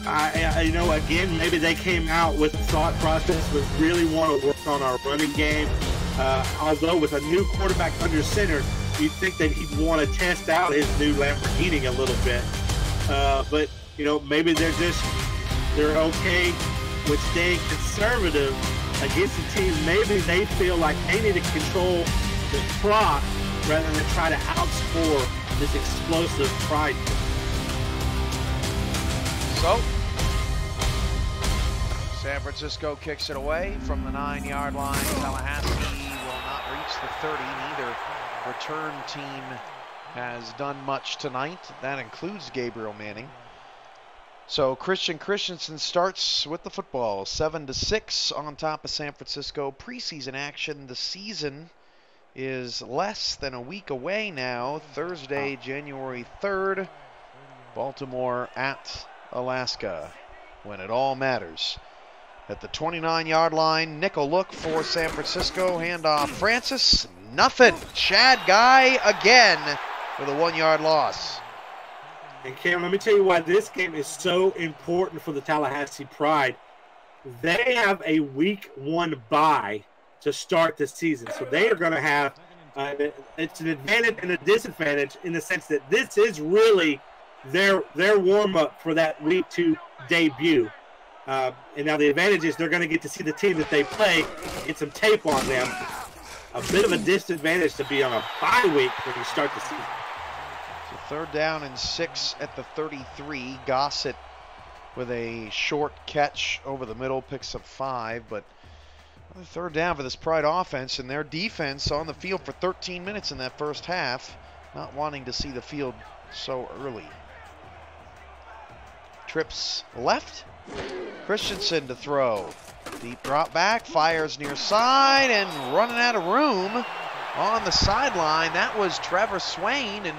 Again, maybe they came out with the thought process, we really want to work on our running game. Although with a new quarterback under center, you'd think that he'd want to test out his new Lamborghini a little bit. But maybe they're okay with staying conservative against the team. Maybe they feel like they need to control the clock rather than try to outscore this explosive Pride.
So, San Francisco kicks it away from the 9-yard line. Tallahassee will not reach the 30. Neither return team has done much tonight. That includes Gabriel Manning. So Christian Christensen starts with the football, 7-6 on top of San Francisco. Preseason action. The season is less than a week away now. Thursday, January 3rd. Baltimore at Alaska, when it all matters. At the 29-yard line, nickel look for San Francisco. Handoff Francis. Nothing. Chad Guy again with a 1-yard loss.
And Cam, let me tell you why this game is so important for the Tallahassee Pride. They have a week 1 bye to start the season. So they are going to have it's an advantage and a disadvantage in the sense that this is really their warm-up for that week 2 debut. And now the advantage is they're going to get to see the team that they play, get some tape on them. A bit of a disadvantage to be on a bye week when you start the season.
So 3rd down and 6 at the 33. Gossett with a short catch over the middle, picks up 5, but 3rd down for this Pride offense, and their defense on the field for 13 minutes in that first half, not wanting to see the field so early. Trips left. Christensen to throw. Deep drop back, fires near side, and running out of room on the sideline. That was Trevor Swain, and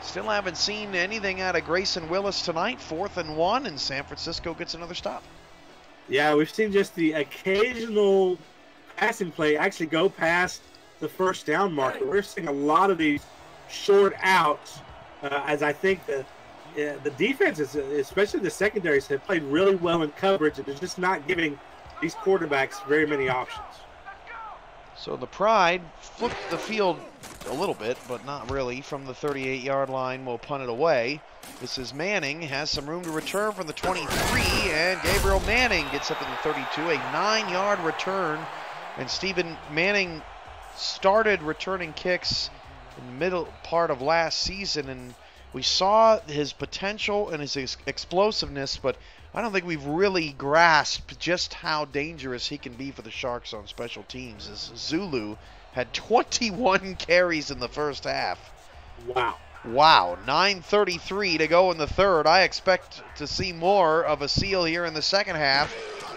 still haven't seen anything out of Grayson Willis tonight. 4th and 1, and San Francisco gets another stop.
Yeah, we've seen just the occasional passing play actually go past the first down marker. We're seeing a lot of these short outs, as I think that the defenses, especially the secondaries, have played really well in coverage, and they're just not giving these quarterbacks very many options.
So the Pride flipped the field a little bit, but not really. From the 38-yard line, will punt it away. This is Manning, has some room to return from the 23, and Gabriel Manning gets up to the 32, a 9-yard return. And Stephen Manning started returning kicks in the middle part of last season, and we saw his potential and his explosiveness, but I don't think we've really grasped just how dangerous he can be for the Sharks on special teams, as Zulu had 21 carries in the first half. Wow, 9:33 to go in the third. I expect to see more of a Seal here in the second half,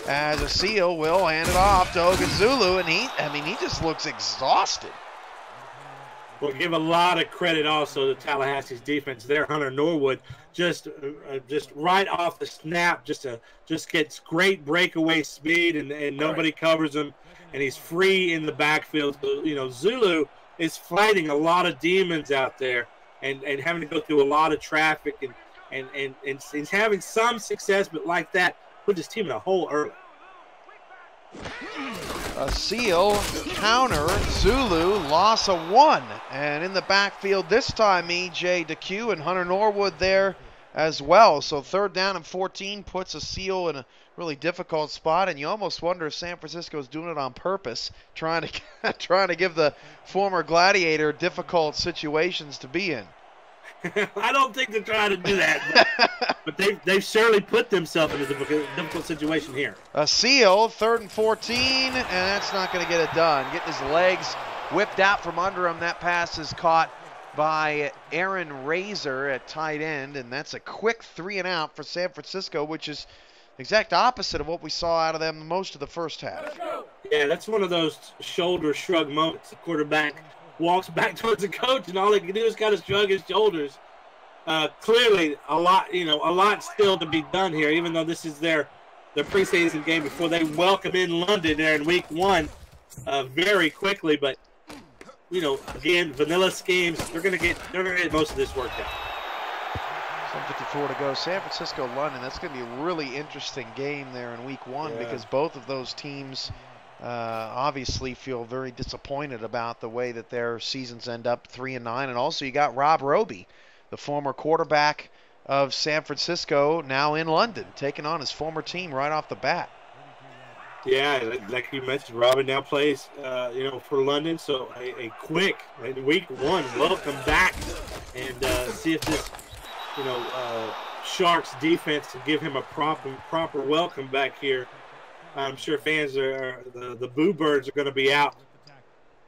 as a Seal will hand it off to Oguzulu, and he just looks exhausted.
We'll give a lot of credit also to Tallahassee's defense there. Hunter Norwood just right off the snap, just gets great breakaway speed, and nobody covers him, and he's free in the backfield. So, Zulu is fighting a lot of demons out there, and having to go through a lot of traffic, and he's having some success, but like that, put his team in a hole early.
A Seal counter, Zulu, loss of 1. And in the backfield this time, E.J. DeQ and Hunter Norwood there as well. So 3rd down and 14 puts a Seal in a really difficult spot, and you almost wonder if San Francisco is doing it on purpose, trying to give the former Gladiator difficult situations to be in.
I don't think they're trying to do that, but they've certainly put themselves in a difficult situation here.
A Seal, 3rd and 14, and that's not going to get it done. Getting his legs whipped out from under him. That pass is caught by Aaron Razor at tight end, and that's a quick 3 and out for San Francisco, which is exact opposite of what we saw out of them most of the first half.
Yeah, that's one of those shoulder shrug moments. The quarterback walks back towards the coach, and all he can do is kind of shrug his shoulders. Clearly, a lot still to be done here, even though this is their preseason game before they welcome in London there in week 1 very quickly. But, again, vanilla schemes, they're gonna get most of this worked out.
7:54 to go. San Francisco, London. That's going to be a really interesting game there in week 1 because both of those teams obviously feel very disappointed about the way that their seasons end up 3-9. And also you got Rob Roby, the former quarterback of San Francisco, now in London, taking on his former team right off the bat.
Yeah, like you mentioned, Robin now plays, for London. So a quick week 1 welcome back, and see if this, Sharks defense can give him a proper welcome back here. I'm sure fans the Boo Birds are going to be out,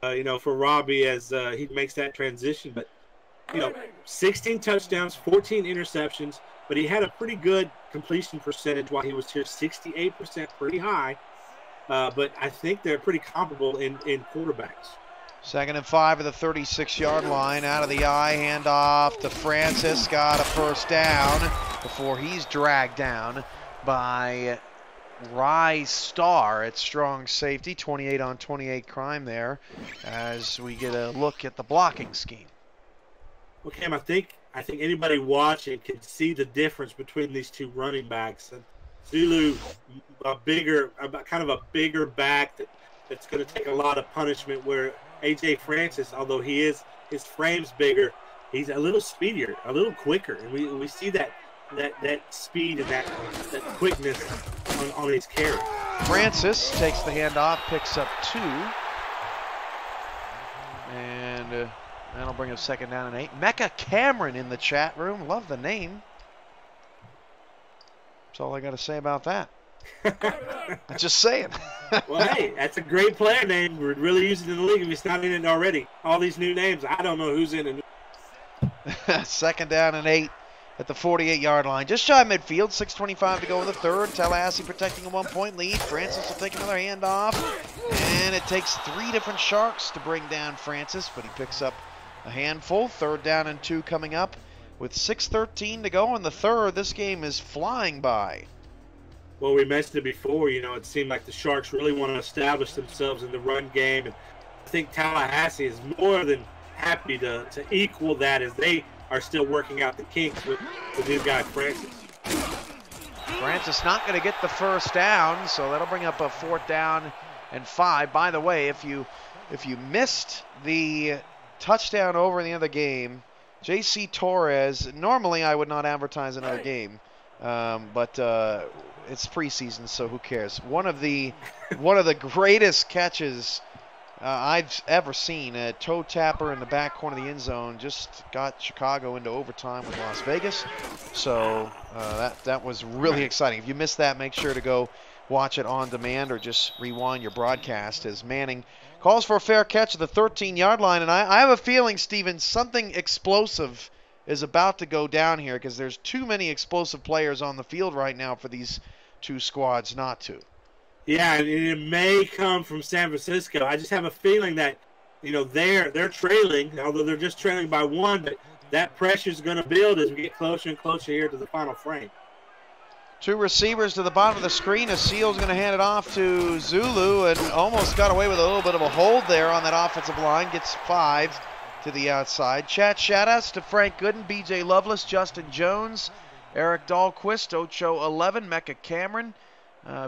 for Robbie as he makes that transition. But 16 touchdowns, 14 interceptions, but he had a pretty good completion percentage while he was here, 68%, pretty high. But I think they're pretty comparable in quarterbacks.
2nd and 5 at the 36-yard line. Out of the eye, handoff to Francis. Got a first down before he's dragged down by Rye Starr at strong safety. 28-on-28 crime there as we get a look at the blocking scheme.
Well, Cam, I think anybody watching can see the difference between these two running backs. And Zulu, kind of a bigger back that's going to take a lot of punishment, where A.J. Francis, although his frame's bigger, he's a little speedier, a little quicker. And we see that speed and that quickness on his carry.
Francis takes the handoff, picks up 2. And that'll bring us 2nd down and 8. Mecca Cameron in the chat room. Love the name. That's all I got to say about that. I'm just saying.
Well, hey, that's a great player name. We're really using it in the league if he's not in it already. All these new names, I don't know who's in it.
2nd down and 8 at the 48-yard line. Just shy of midfield, 6:25 to go in the 3rd. Tallahassee protecting a 1-point lead. Francis will take another handoff. And it takes 3 different Sharks to bring down Francis, but he picks up a handful. 3rd down and 2 coming up with 6:13 to go in the 3rd. This game is flying by.
Well, we mentioned it before, it seemed like the Sharks really want to establish themselves in the run game. And I think Tallahassee is more than happy to equal that as they are still working out the kinks with the new guy, Francis.
Francis not going to get the first down, so that'll bring up a 4th down and 5. By the way, if you missed the touchdown over in the other game, J.C. Torres, normally I would not advertise another game, but it's preseason, so who cares? One of the greatest catches I've ever seen. A toe tapper in the back corner of the end zone just got Chicago into overtime with Las Vegas. So that was really exciting. If you missed that, make sure to go watch it on demand or just rewind your broadcast as Manning calls for a fair catch at the 13-yard line. And I have a feeling, Steven, something explosive is about to go down here because there's too many explosive players on the field right now for these two squads not to. Yeah,
and it may come from San Francisco. I just have a feeling that, they're trailing, although they're just trailing by 1, but that pressure is going to build as we get closer and closer here to the final frame.
2 receivers to the bottom of the screen. Aseel's going to hand it off to Zulu and almost got away with a little bit of a hold there on that offensive line. Gets 5 to the outside. Shout-outs to Frank Gooden, B.J. Lovelace, Justin Jones, Eric Dahlquist, Ocho 11, Mecca Cameron,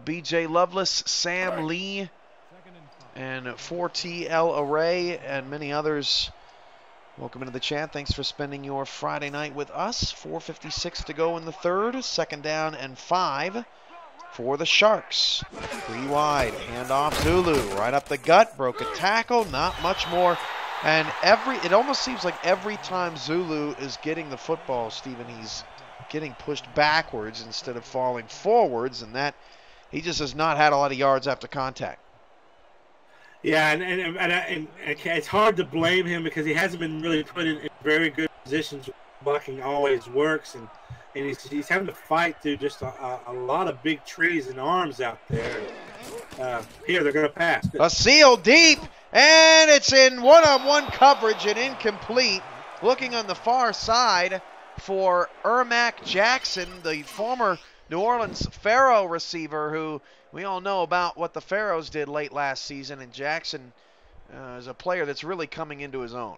B.J. Lovelace, Sam Lee, and 4TL Array, and many others. Welcome into the chat. Thanks for spending your Friday night with us. 4:56 to go in the 3rd. 2nd down and 5 for the Sharks. 3 wide. Handoff Zulu. Right up the gut. Broke a tackle. Not much more. And it almost seems like every time Zulu is getting the football, Stephen, he's getting pushed backwards instead of falling forwards, and that he just has not had a lot of yards after contact.
Yeah, and it's hard to blame him because he hasn't been really put in very good positions. Blocking always works, and and he's having to fight through just a lot of big trees and arms out there. Here, they're going to pass.
A seal deep, and it's in one-on-one coverage and incomplete. Looking on the far side for Ermac Jackson, the former New Orleans Pharaoh receiver, who we all know about what the Pharaohs did late last season, and Jackson is a player that's really coming into his own.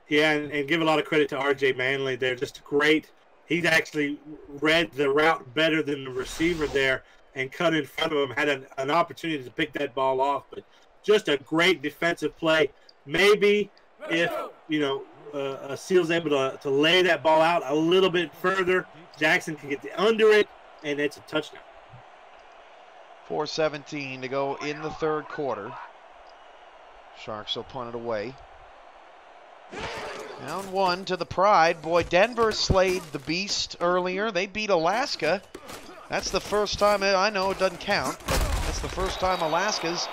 Yeah, and give a lot of credit to R.J. Manley. They're just great. He's actually read the route better than the receiver there and cut in front of him, had an opportunity to pick that ball off. But just a great defensive play. Maybe if, Seal's able to lay that ball out a little bit further, Jackson can get under it, and it's a touchdown.
4:17 to go in the third quarter. Sharks will punt it away. Down one to the Pride. Boy, Denver slayed the Beast earlier. They beat Alaska. That's the first time, I know it doesn't count, but that's the first time Alaska's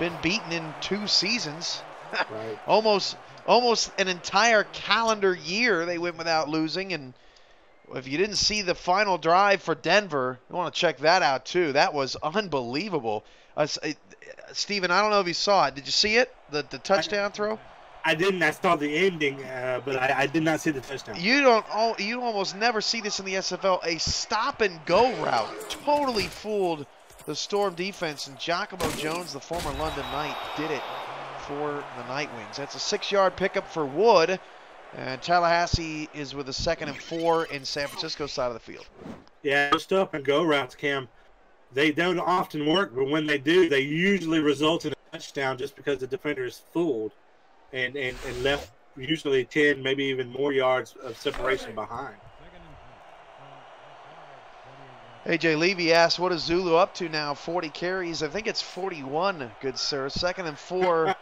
been beaten in 2 seasons.
Right.
Almost an entire calendar year they went without losing. And if you didn't see the final drive for Denver, you want to check that out too. That was unbelievable. Steven, I don't know if you saw it. Did you see it? The touchdown throw?
I didn't. I saw the ending, but I did not see the touchdown.
You almost never see this in the SFL. A stop-and-go route totally fooled the Storm defense, and Giacomo Jones, the former London Knight, did it for the Nightwings. That's a 6-yard pickup for Wood, and Tallahassee is with a 2nd and 4 in San Francisco side of the field.
Yeah, those stop-and-go routes, Cam, they don't often work, but when they do, they usually result in a touchdown just because the defender is fooled. And left usually 10, maybe even more yards of separation behind.
A.J. Levy asked, what is Zulu up to now? 40 carries. I think it's 41, good sir. 2nd and 4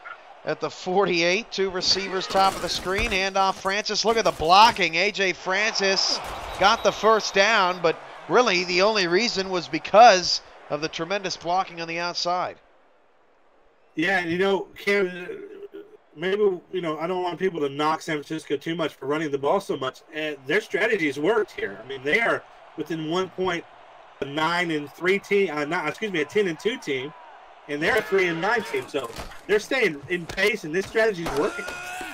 at the 48. 2 receivers top of the screen. Handoff Francis. Look at the blocking. A.J. Francis got the first down, but really the only reason was because of the tremendous blocking on the outside.
Yeah, Cam, maybe, I don't want people to knock San Francisco too much for running the ball so much. And their strategy has worked here. I mean, they are within 1 point, a 9-3 team, a 10-2 team, and they're a 3-9 team. So they're staying in pace, and this strategy is working.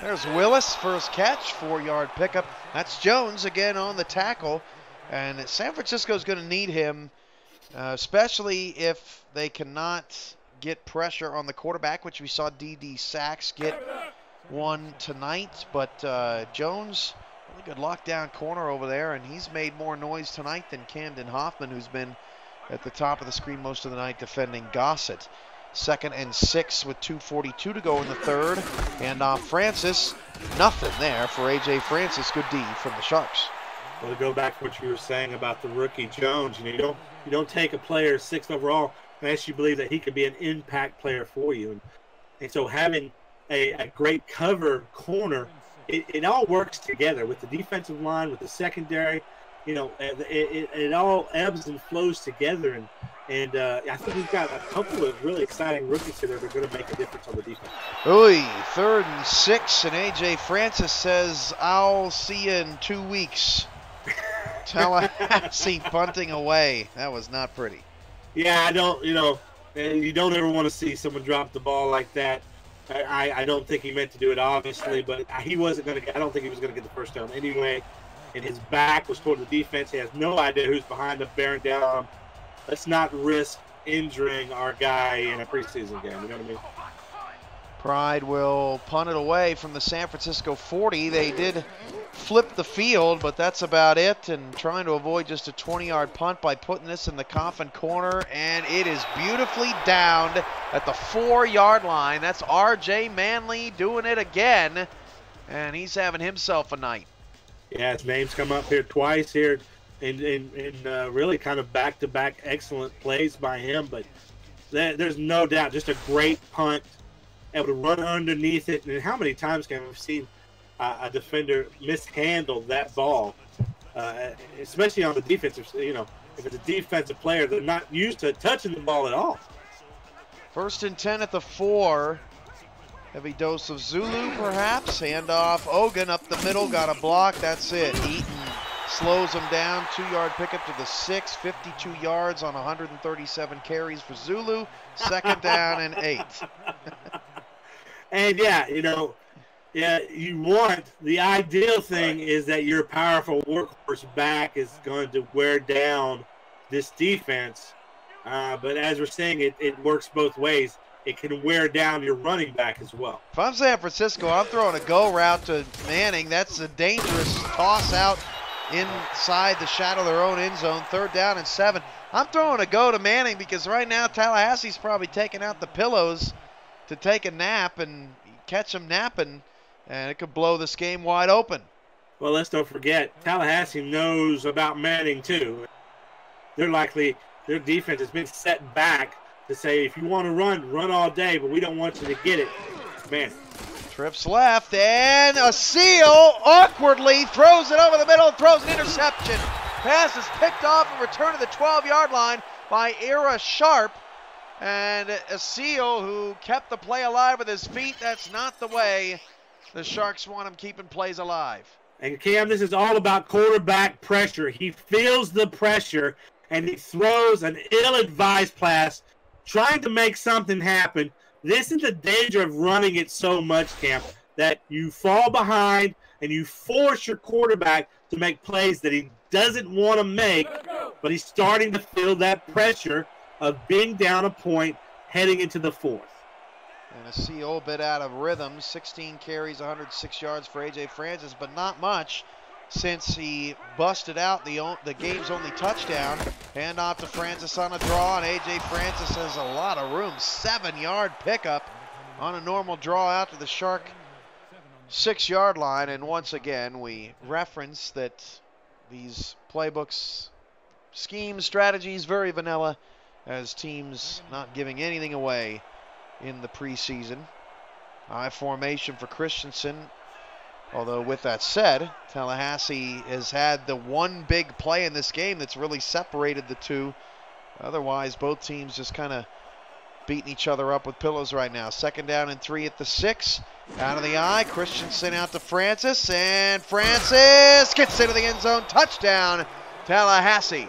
There's Willis, first catch, 4-yard pickup. That's Jones again on the tackle. And San Francisco's going to need him, especially if they cannot get pressure on the quarterback, which we saw D.D. Sachs get one tonight. But Jones, really good lockdown corner over there, and he's made more noise tonight than Camden Hoffman, who's been at the top of the screen most of the night defending Gossett. 2nd and 6 with 2:42 to go in the third. And Francis, nothing there for A.J. Francis. Good D from the Sharks.
Well, to go back to what you were saying about the rookie Jones, you don't take a player 6th overall unless you believe that he could be an impact player for you. And so having a great cover corner, it all works together with the defensive line, with the secondary. It all ebbs and flows together. And I think we've got a couple of really exciting rookies here that are going to make a difference on the defense.
Ooh, 3rd and 6, and A.J. Francis says, I'll see you in 2 weeks. Tallahassee punting away. That was not pretty.
Yeah, I don't, you don't ever want to see someone drop the ball like that. I don't think he meant to do it, obviously, but he wasn't going to. I don't think he was going to get the first down anyway. And his back was toward the defense. He has no idea who's behind him, bearing down on him. Let's not risk injuring our guy in a preseason game. You know what I mean?
Pride will punt it away from the San Francisco 40. They did flip the field, but that's about it. And trying to avoid just a 20-yard punt by putting this in the coffin corner. And it is beautifully downed at the 4-yard line. That's R.J. Manley doing it again. And he's having himself a night.
Yeah, his name's come up here twice here in really kind of back-to-back excellent plays by him. But there's no doubt, just a great punt, able to run underneath it. And how many times can we see a defender mishandle that ball, especially on the defensive, if it's a defensive player, they're not used to touching the ball at all.
1st and 10 at the 4. Heavy dose of Zulu, perhaps. Handoff. Ogun up the middle, got a block. That's it. Eaton slows them down. 2-yard pickup to the 6, 52 yards on 137 carries for Zulu. 2nd down and 8.
And yeah, you want, the ideal thing is that your powerful workhorse back is going to wear down this defense. But as we're saying, it works both ways. It can wear down your running back as well.
If I'm San Francisco, I'm throwing a go route to Manning. That's a dangerous toss out inside the shadow of their own end zone. 3rd down and 7. I'm throwing a go to Manning because right now Tallahassee's probably taking out the pillows to take a nap and catch them napping, and it could blow this game wide open.
Well, let's don't forget, Tallahassee knows about Manning too. Their defense has been set back to say, if you want to run all day, but we don't want you to get it. Man.
Trips left, and a seal awkwardly throws it over the middle, throws an interception. Pass is picked off and returned to the 12-yard line by Ira Sharp. And a seal who kept the play alive with his feet. That's not the way the Sharks want him keeping plays alive.
And Cam, this is all about quarterback pressure. He feels the pressure, and he throws an ill-advised pass, trying to make something happen. This is the danger of running it so much, Cam, that you fall behind and you force your quarterback to make plays that he doesn't want to make, but he's starting to feel that pressure of being down a point heading into the 4th.
And a seal bit out of rhythm. 16 carries, 106 yards for A.J. Francis, but not much since he busted out the game's only touchdown. Hand off to Francis on a draw, and A.J. Francis has a lot of room. 7-yard pickup on a normal draw out to the Shark 6-yard line. And once again, we reference that these playbooks, schemes, strategies, very vanilla, as teams not giving anything away in the preseason. High formation for Christensen. Although with that said, Tallahassee has had the one big play in this game that's really separated the two. Otherwise, both teams just kind of beating each other up with pillows right now. 2nd down and 3 at the 6. Out of the eye, Christensen out to Francis, and Francis gets into the end zone. Touchdown, Tallahassee.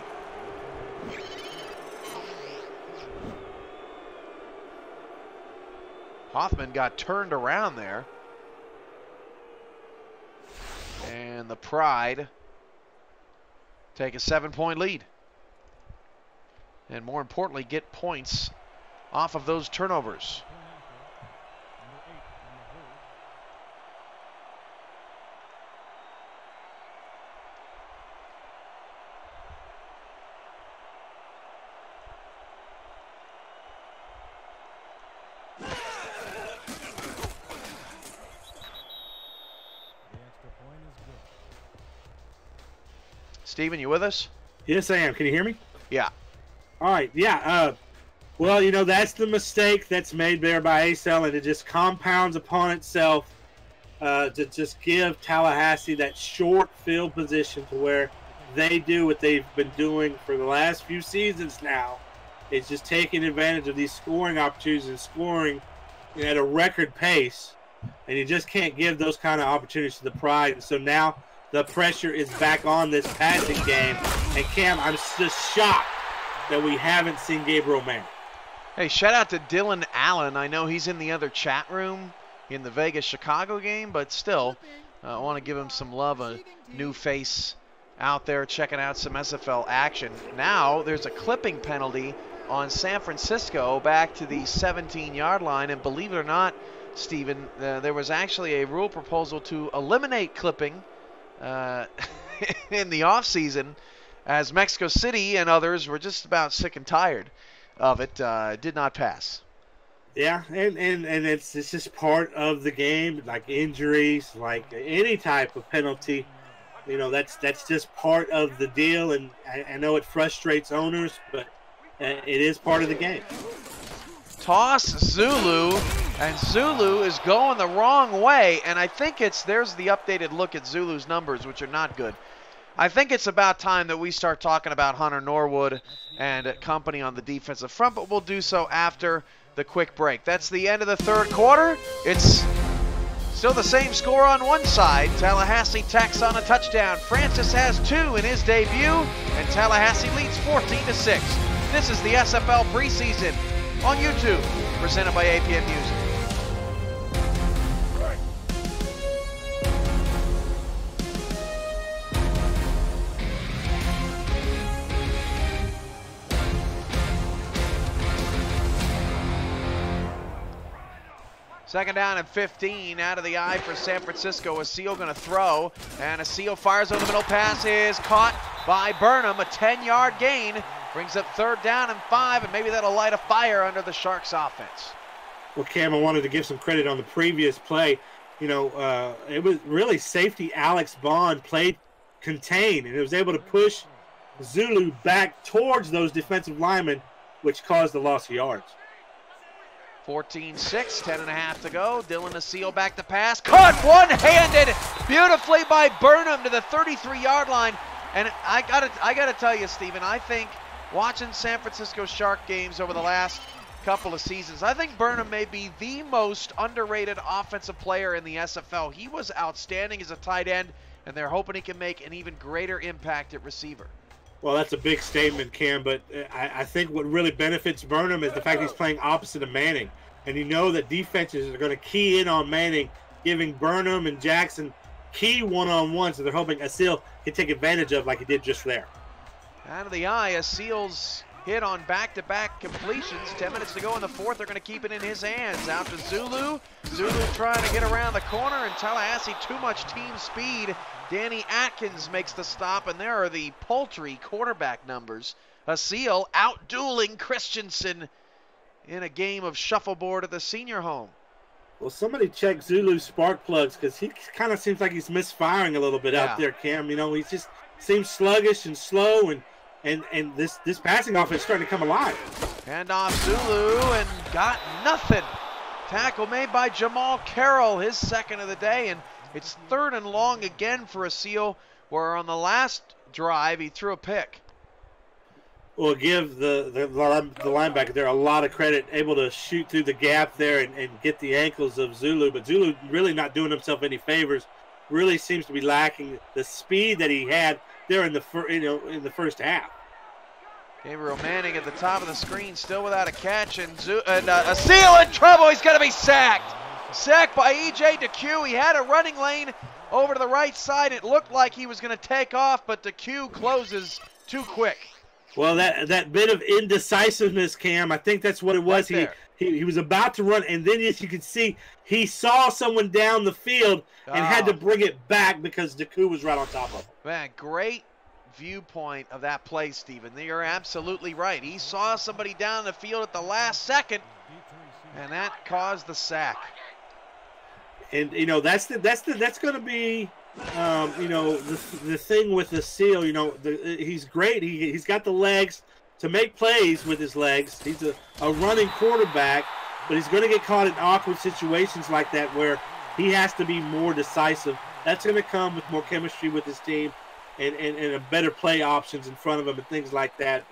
Hoffman got turned around there. And the Pride take a 7-point lead. And more importantly, get points off of those turnovers. Steven, you with us?
Yes, I am. Can you hear me?
Yeah.
All right. Yeah. Well, that's the mistake that's made there by ACL, and it just compounds upon itself to just give Tallahassee that short field position to where they do what they've been doing for the last few seasons now. It's just taking advantage of these scoring opportunities and scoring at a record pace, and you just can't give those kind of opportunities to the Pride. And so now the pressure is back on this passing game. And Cam, I'm just shocked that we haven't seen Gabriel Manning.
Hey, shout out to Dylan Allen. I know he's in the other chat room in the Vegas-Chicago game, but still, I want to give him some love, a new face out there checking out some SFL action. Now there's a clipping penalty on San Francisco back to the 17-yard line, and believe it or not, Steven, there was actually a rule proposal to eliminate clipping in the offseason, as Mexico City and others were just about sick and tired of it. Did not pass.
Yeah, and it's just part of the game, like injuries, like any type of penalty. That's just part of the deal, and I know it frustrates owners, but it is part of the game.
Toss Zulu, and Zulu is going the wrong way, and I think there's the updated look at Zulu's numbers, which are not good. I think it's about time that we start talking about Hunter Norwood and company on the defensive front, but we'll do so after the quick break. That's the end of the third quarter. It's Still the same score on one side. Tallahassee tacks on a touchdown. Francis has 2 in his debut, and Tallahassee leads 14-6. This is the SFL preseason on YouTube, presented by APN Music. Second down and 15 out of the eye for San Francisco. Asil going to throw, and Asil fires over the middle. Pass is caught by Burnham. A 10-yard gain brings up 3rd down and 5, and maybe that'll light a fire under the Sharks offense.
Well, Cam, I wanted to give some credit on the previous play. You know, it was really safety Alex Bond played contained, and it was able to push Zulu back towards those defensive linemen, which caused the loss of yards.
14-6, 10.5 to go. Dylan Asil back to pass. Caught one-handed beautifully by Burnham to the 33-yard line. And I gotta tell you, Stephen, I think watching San Francisco Shark games over the last couple of seasons, I think Burnham may be the most underrated offensive player in the SFL. He was outstanding as a tight end, and they're hoping he can make an even greater impact at receiver.
Well, that's a big statement, Cam, but I think what really benefits Burnham is the fact he's playing opposite of Manning. And you know that defenses are going to key in on Manning, giving Burnham and Jackson key one-on-ones that they're hoping Asil can take advantage of like he did just there.
Out of the eye, Asil's hit on back-to-back completions. 10 minutes to go in the 4th. They're going to keep it in his hands. Out to Zulu. Zulu trying to get around the corner, and Tallahassee too much team speed. Danny Atkins makes the stop, and there are the paltry quarterback numbers. Asil out-dueling Christensen in a game of shuffleboard at the senior home.
Well, somebody check Zulu's spark plugs, because he kind of seems like he's misfiring a little bit out there, Cam. You know, he just seems sluggish and slow, and this passing offense is starting to come alive.
Hand off Zulu, and got nothing. Tackle made by Jamal Carroll, his 2nd of the day, and it's 3rd and long again for Asil, where on the last drive he threw a pick.
Well, give the linebacker there a lot of credit, able to shoot through the gap there and get the ankles of Zulu. But Zulu really not doing himself any favors. Really seems to be lacking the speed that he had there in the first half.
Gabriel Manning at the top of the screen, still without a catch, and Asil in trouble. He's going to be sacked. Sacked by E.J. DeQ. He had a running lane over to the right side. It looked like he was going to take off, but DeQ closes too quick.
Well, that bit of indecisiveness, Cam, I think that's what it was.
Right
he was about to run, and then as you can see, he saw someone down the field and had to bring it back because DeQ was right on top of him.
Man, great viewpoint of that play, Stephen. You're absolutely right. He saw somebody down the field at the last second, and that caused the sack.
And you know that's going to be the thing with Asil. You know, he's great. He's got the legs to make plays with his legs. He's a running quarterback, but he's going to get caught in awkward situations like that where he has to be more decisive. That's going to come with more chemistry with his team and a better play options in front of him and things like that.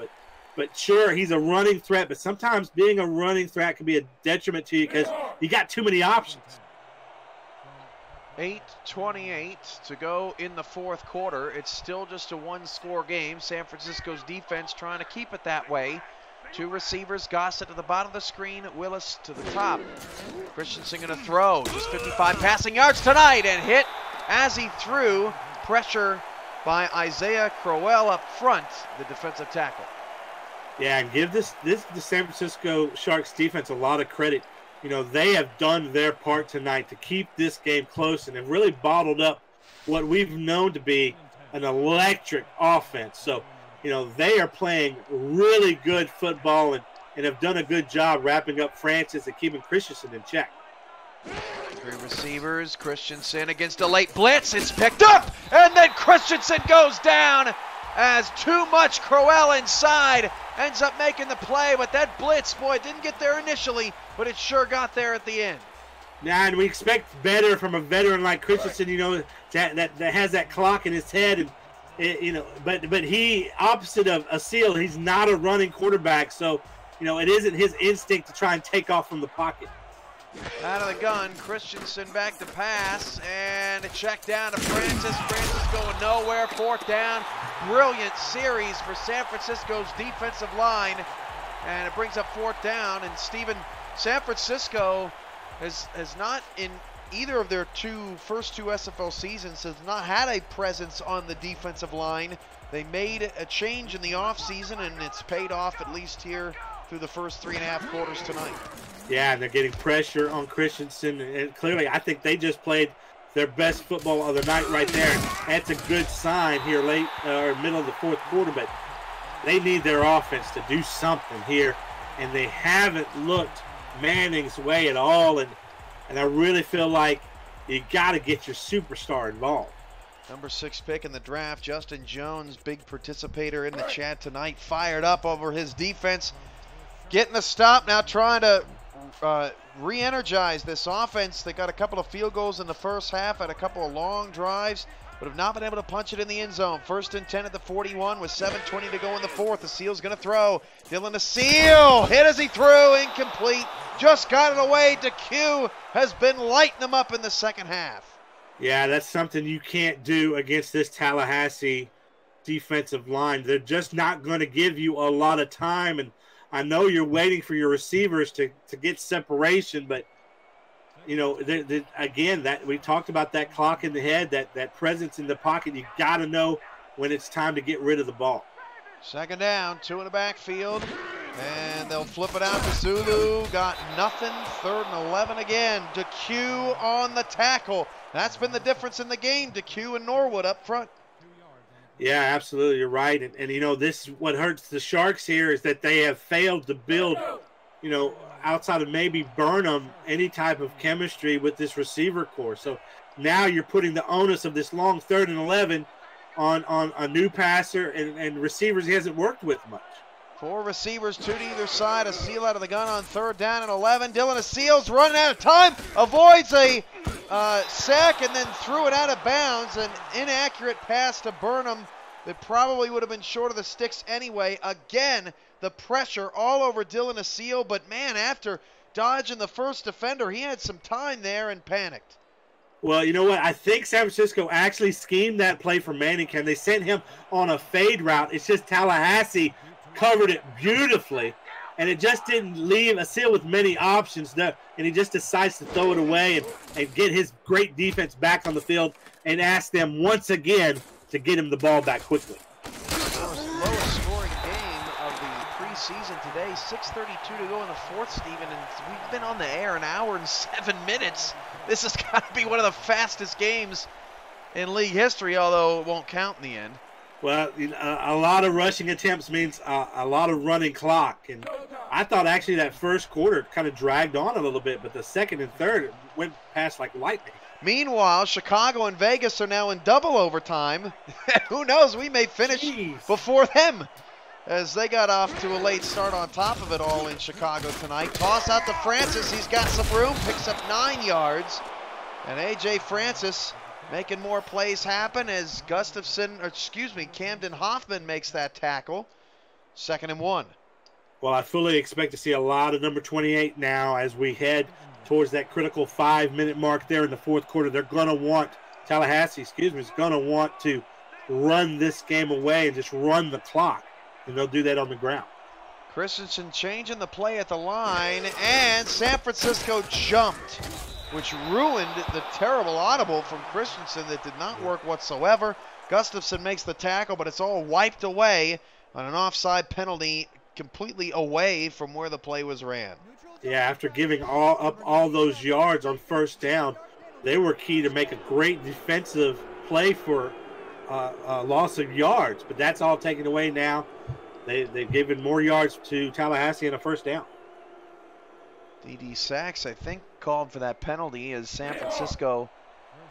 But sure, he's a running threat. But sometimes being a running threat can be a detriment to you because you got too many options.
8:28 to go in the 4th quarter. It's still just a 1-score game. San Francisco's defense trying to keep it that way. 2 receivers, Gossett to the bottom of the screen, Willis to the top. Christensen going to throw. Just 55 passing yards tonight, and hit as he threw. Pressure by Isaiah Crowell up front, the defensive tackle.
Yeah, and give the San Francisco Sharks defense a lot of credit. You know, they have done their part tonight to keep this game close and have really bottled up what we've known to be an electric offense. So, you know, they are playing really good football and have done a good job wrapping up Francis and keeping Christensen in check.
3 receivers, Christensen against a late blitz. It's picked up, and then Christensen goes down as too much Crowell inside. Ends up making the play, but that blitz, boy, didn't get there initially, but it sure got there at the end.
Yeah, and we expect better from a veteran like Christensen, you know, that has that clock in his head, and you know, but he, opposite of Asil, he's not a running quarterback, so you know it isn't his instinct to try and take off from the pocket.
Out of the gun, Christensen back to pass, and a check down to Francis. Francis going nowhere, 4th down. Brilliant series for San Francisco's defensive line, and it brings up 4th down. And Stephen, San Francisco has not in either of their first two SFL seasons has not had a presence on the defensive line. They made a change in the offseason, and it's paid off at least here through the first 3.5 quarters tonight.
Yeah, and they're getting pressure on Christensen, and clearly I think they just played their best football of the night right there. And that's a good sign here late or middle of the 4th quarter, but they need their offense to do something here, and they haven't looked Manning's way at all, and I really feel like you got to get your superstar involved.
Number 6 pick in the draft, Justin Jones, big participator in the chat tonight, fired up over his defense, getting a stop now, trying to re-energize this offense. They got a couple of field goals in the first half, had a couple of long drives, but have not been able to punch it in the end zone. 1st and 10 at the 41 with 7:20 to go in the 4th. The Seal's going to throw. Dylan Seal hit as he threw, incomplete. Just got it away. DeQ has been lighting them up in the second half.
Yeah, that's something you can't do against this Tallahassee defensive line. They're just not going to give you a lot of time, and I know you're waiting for your receivers to get separation, but you know, again, that we talked about that clock in the head, that presence in the pocket. You got to know when it's time to get rid of the ball.
2nd down, 2 in the backfield, and they'll flip it out to Zulu. Got nothing. 3rd and 11 again. DeQ on the tackle. That's been the difference in the game. DeQ and Norwood up front.
Yeah, absolutely. You're right. And you know, this is what hurts the Sharks here is that they have failed to build, you know, outside of maybe Burnham, any type of chemistry with this receiver core. So now you're putting the onus of this long 3rd and 11 on a new passer and receivers he hasn't worked with much.
4 receivers, 2 to either side. A Seal out of the gun on 3rd down and 11. Dylan Seal's running out of time, avoids a sack and then threw it out of bounds. An inaccurate pass to Burnham that probably would have been short of the sticks anyway. Again, the pressure all over Dylan Seal, but man, after dodging the first defender, he had some time there and panicked.
Well, you know what? I think San Francisco actually schemed that play for Manning. They sent him on a fade route. It's just Tallahassee covered it beautifully, and it just didn't leave a Seal with many options there, and he just decides to throw it away and get his great defense back on the field and ask them once again to get him the ball back quickly.
Lowest scoring game of the preseason today, 6:32 to go in the 4th, Stephen, and we've been on the air an hour and 7 minutes. This has got to be one of the fastest games in league history, although it won't count in the end.
Well, a lot of rushing attempts means a lot of running clock. And I thought actually that first quarter kind of dragged on a little bit, but the 2nd and 3rd went past like lightning.
Meanwhile, Chicago and Vegas are now in double overtime. Who knows, we may finish before them as they got off to a late start on top of it all in Chicago tonight. Toss out to Francis. He's got some room, picks up 9 yards. And A.J. Francis making more plays happen as Camden Hoffman makes that tackle. 2nd and 1.
Well, I fully expect to see a lot of number 28 now as we head towards that critical 5-minute mark there in the 4th quarter. They're going to want, Tallahassee, is going to want to run this game away and just run the clock, and they'll do that on the ground.
Christensen changing the play at the line, and San Francisco jumped, which ruined the terrible audible from Christensen that did not work whatsoever. Gustafson makes the tackle, but it's all wiped away on an offside penalty completely away from where the play was ran.
Yeah, after giving all those yards on 1st down, they were key to make a great defensive play for a loss of yards. But that's all taken away now. They've given more yards to Tallahassee and a 1st down.
D.D. Sachs, I think, called for that penalty as San Francisco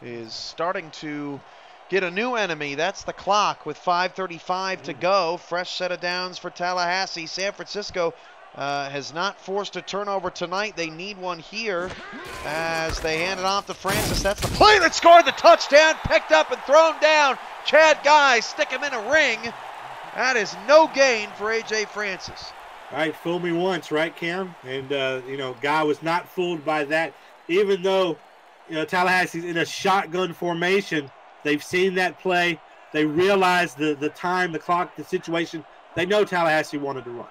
is starting to get a new enemy. That's the clock with 5:35 to go. Fresh set of downs for Tallahassee. San Francisco has not forced a turnover tonight. They need one here as they hand it off to Francis. That's the play that scored the touchdown. Picked up and thrown down. Chad Guy stick him in a ring. That is no gain for A.J. Francis.
All right, fool me once, right, Cam? And, Guy was not fooled by that. Even though, Tallahassee's in a shotgun formation, they've seen that play. They realize the time, the clock, the situation. They know Tallahassee wanted to run.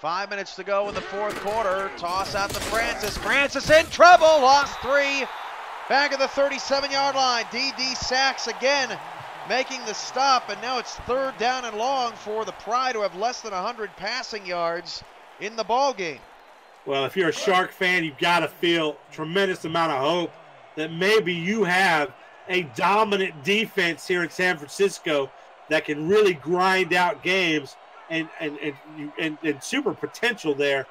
5 minutes to go in the fourth quarter. Toss out to Francis. Francis in trouble. Lost 3. Back at the 37-yard line. D.D. Sachs again making the stop, and now it's third down and long for the Pride, who have less than 100 passing yards in the ball game.
Well, if you're a Shark fan, you've got to feel tremendous amount of hope that maybe you have a dominant defense here in San Francisco that can really grind out games and super potential there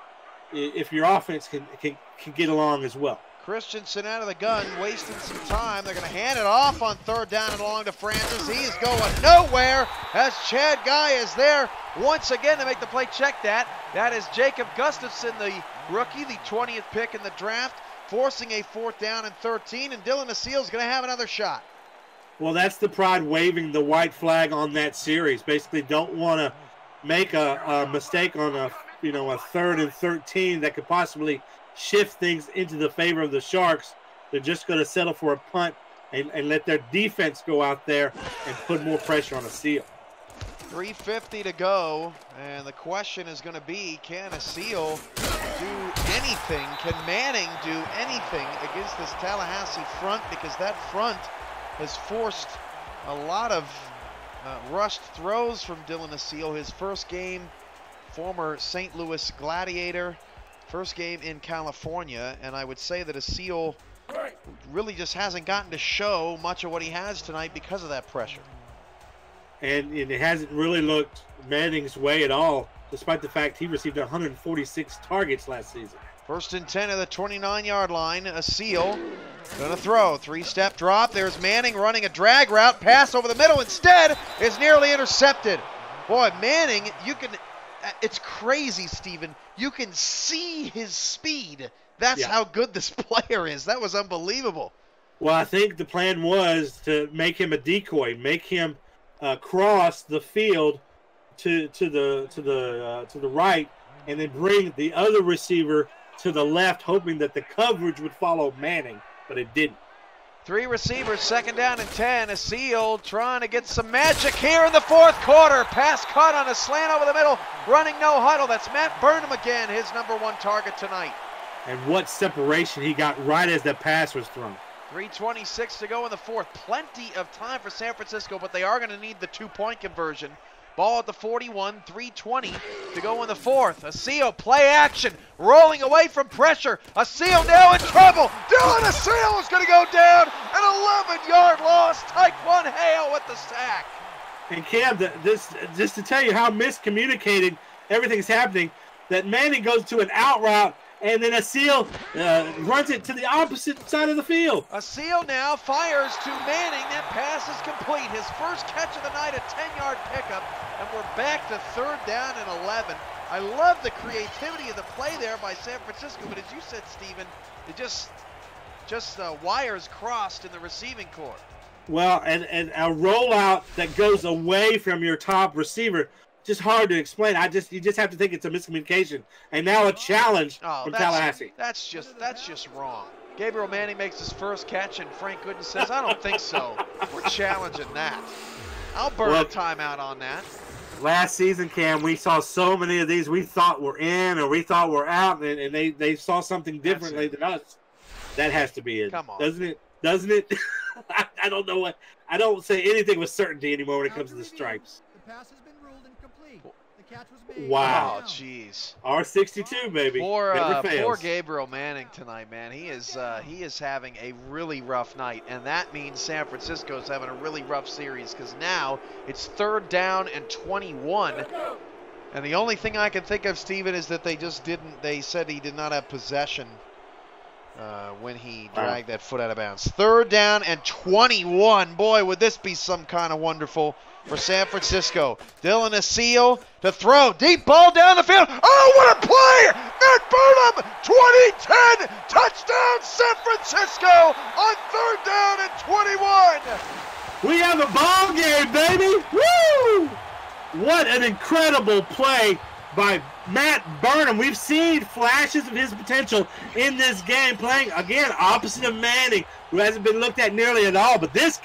if your offense can get along as well.
Christensen out of the gun, wasting some time. They're going to hand it off on third down and long to Francis. He is going nowhere as Chad Guy is there once again to make the play. Check that. That is Jacob Gustafson, the rookie, the 20th pick in the draft, forcing a fourth down and 13, and Dylan Aseel is going to have another shot.
Well, that's the Pride waving the white flag on that series. Basically don't want to make a mistake on a 3rd and 13 that could possibly shift things into the favor of the Sharks. They're just going to settle for a punt and let their defense go out there and put more pressure on Aseel.
3:50 to go, and the question is going to be, can Aseel do anything? Can Manning do anything against this Tallahassee front? Because that front has forced a lot of rushed throws from Dylan Aseel. His first game, former St. Louis Gladiator, first game in California, and I would say that Aseel really just hasn't gotten to show much of what he has tonight because of that pressure.
And it hasn't really looked Manning's way at all, despite the fact he received 146 targets last season.
First and 10 at the 29-yard line. Aseel gonna throw. 3-step drop. There's Manning running a drag route. Pass over the middle instead is nearly intercepted. Boy, Manning, it's crazy, Stephen. You can see his speed. That's how good this player is. That was unbelievable.
Well, I think the plan was to make him a decoy, make him cross the field to the right, and then bring the other receiver to the left, hoping that the coverage would follow Manning, but it didn't.
3 receivers, second down and 10. Aseel trying to get some magic here in the fourth quarter. Pass cut on a slant over the middle, running no huddle. That's Matt Burnham again, his #1 target tonight.
And what separation he got right as that pass was thrown.
3:26 to go in the fourth. Plenty of time for San Francisco, but they are going to need the 2-point conversion. Ball at the 41, 3:20 to go in the fourth. Aseel, play action, rolling away from pressure. Aseel now in trouble. Dylan Aseel is going to go down. An 11-yard loss. Taekwon Hale with the sack.
And Cam, just to tell you how miscommunicated everything's happening, that Manning goes to an out route, and then Aseel runs it to the opposite side of the field.
Aseel now fires to Manning. That pass is complete. His first catch of the night, a 10-yard pickup, and we're back to third down and 11. I love the creativity of the play there by San Francisco, but as you said, Stephen, it just wires crossed in the receiving corps.
Well, and a rollout that goes away from your top receiver, just hard to explain. You just have to think it's a miscommunication. And now a challenge from Tallahassee.
That's just wrong. Gabriel Manning makes his first catch, and Frank Gooden says, I don't think so. We're challenging that. I'll burn a timeout on that.
Last season, Cam, we saw so many of these we thought were in or we thought were out, and they saw something differently than us. That has to be it.
Come on.
Doesn't it? I don't know I don't say anything with certainty anymore when it comes to the stripes.
The pass has been ruled incomplete. The catch was made.
Wow.
Oh, jeez.
R62, baby.
Poor Gabriel Manning tonight, man. He is having a really rough night, and that means San Francisco's having a really rough series because now it's third down and 21. And the only thing I can think of, Steven, is that they said he did not have possession when he dragged that foot out of bounds. Third down and 21. Boy, would this be some kind of wonderful for San Francisco. Dylan Aseel to throw. Deep ball down the field. Oh, what a play! Matt Burnham, 2010, touchdown San Francisco on third down and 21.
We have a ball game, baby! Woo! What an incredible play by Matt Burnham. We've seen flashes of his potential in this game, playing, again, opposite of Manning, who hasn't been looked at nearly at all. But this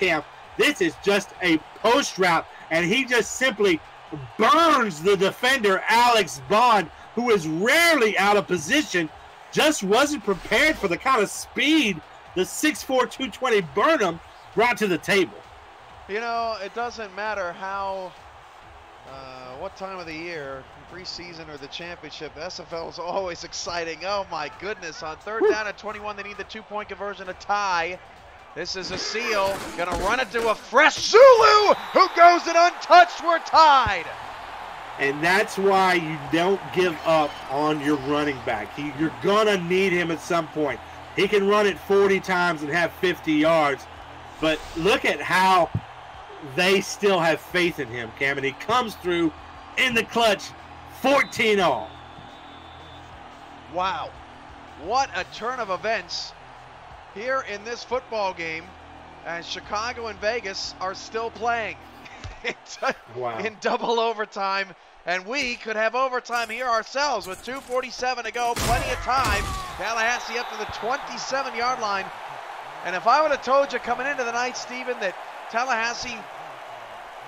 is just a post route, and he just simply burns the defender, Alex Bond, who is rarely out of position, just wasn't prepared for the kind of speed the 6'4", 220 Burnham brought to the table.
You know, it doesn't matter what time of the year, preseason or the championship, SFL is always exciting. Oh my goodness, on third down at 21, they need the 2-point conversion to tie. This is a seal, gonna run it to a fresh Zulu, who goes it untouched. We're tied.
And that's why you don't give up on your running back. You're gonna need him at some point. He can run it 40 times and have 50 yards, but look at how they still have faith in him, Cam, and he comes through in the clutch, 14 all.
Wow, what a turn of events here in this football game, and Chicago and Vegas are still playing in double overtime, and we could have overtime here ourselves with 2:47 to go, plenty of time. Tallahassee up to the 27-yard line, and if I would have told you coming into the night, Stephen, that Tallahassee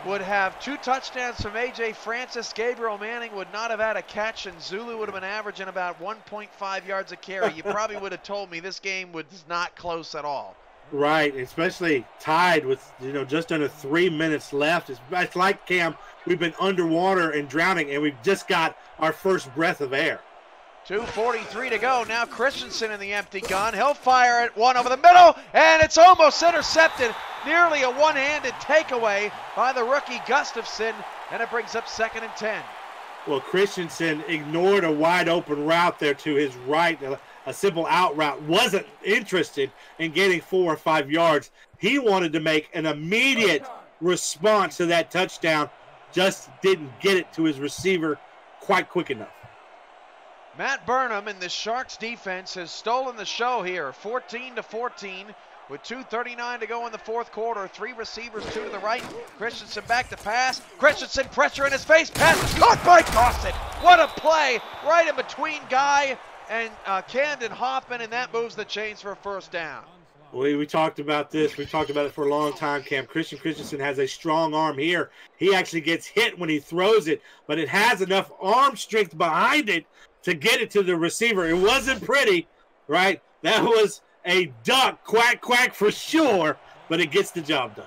would have 2 touchdowns from A.J. Francis, Gabriel Manning would not have had a catch, and Zulu would have been averaging about 1.5 yards a carry, you probably would have told me this game was not close at all.
Right, especially tied with, just under 3 minutes left. It's like, Cam, we've been underwater and drowning, and we've just got our first breath of air.
2:43 to go. Now Christensen in the empty gun. He'll fire it one over the middle, and it's almost intercepted. Nearly a one-handed takeaway by the rookie Gustafson, and it brings up 2nd and 10.
Well, Christensen ignored a wide-open route there to his right, a simple out route. Wasn't interested in getting 4 or 5 yards. He wanted to make an immediate response to that touchdown, just didn't get it to his receiver quite quick enough.
Matt Burnham in the Sharks defense has stolen the show here, 14-14. With 2:39 to go in the fourth quarter. 3 receivers, 2 to the right. Christensen back to pass. Christensen pressure in his face. Pass caught by Dawson. What a play right in between Guy and Camden Hoffman, and that moves the chains for a first down.
We talked about this. We talked about it for a long time, Cam. Christensen has a strong arm here. He actually gets hit when he throws it, but it has enough arm strength behind it to get it to the receiver. It wasn't pretty, right? That was a duck, quack, quack for sure, but it gets the job done.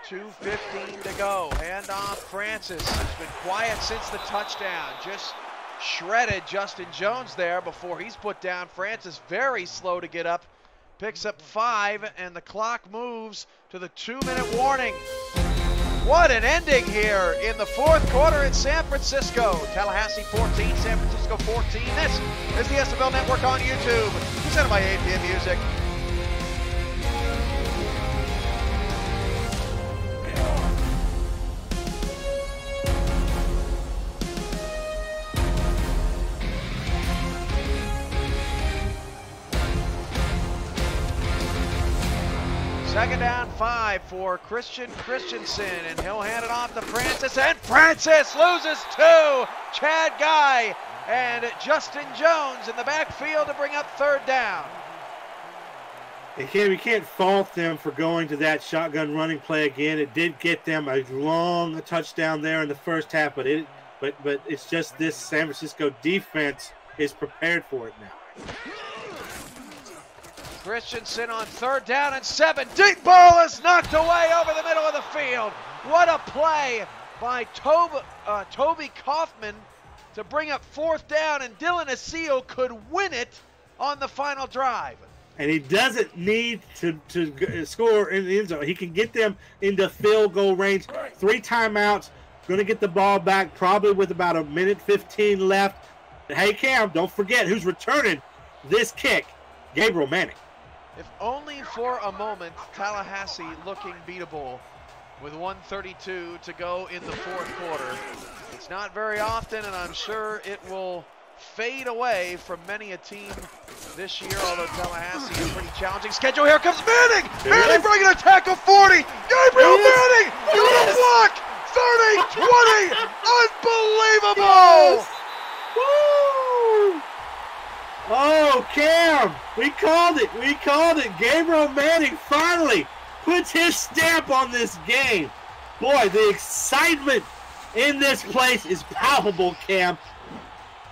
2:15 to go. Handoff Francis has been quiet since the touchdown. Just shredded Justin Jones there before he's put down. Francis very slow to get up. Picks up 5, and the clock moves to the 2-minute warning. What an ending here in the fourth quarter in San Francisco. Tallahassee 14, San Francisco 14. This is the SFL Network on YouTube, presented by APM Music. Second down 5 for Christensen, and he'll hand it off to Francis, and Francis loses 2. Chad Guy and Justin Jones in the backfield to bring up 3rd down.
And Cam, you can't fault them for going to that shotgun running play again. It did get them a long touchdown there in the first half, but it's just this San Francisco defense is prepared for it now.
Christensen on 3rd down and 7. Deep ball is knocked away over the middle of the field. What a play by Toby Kaufman to bring up 4th down, and Dylan Asil could win it on the final drive.
And he doesn't need to score in the end zone. He can get them into field goal range. 3 timeouts. Going to get the ball back probably with about 1:15 left. Hey, Cam, don't forget who's returning this kick. Gabriel Manning.
If only for a moment, Tallahassee looking beatable with 1:32 to go in the fourth quarter. It's not very often, and I'm sure it will fade away from many a team this year, although Tallahassee is a pretty challenging schedule. Here comes Manning! Manning bringing a tackle 40! Gabriel Manning! Got a block! 30, 20. Unbelievable.
Yes. Woo! Oh, Cam, we called it. We called it. Gabriel Manning finally puts his stamp on this game. Boy, the excitement in this place is palpable, Cam.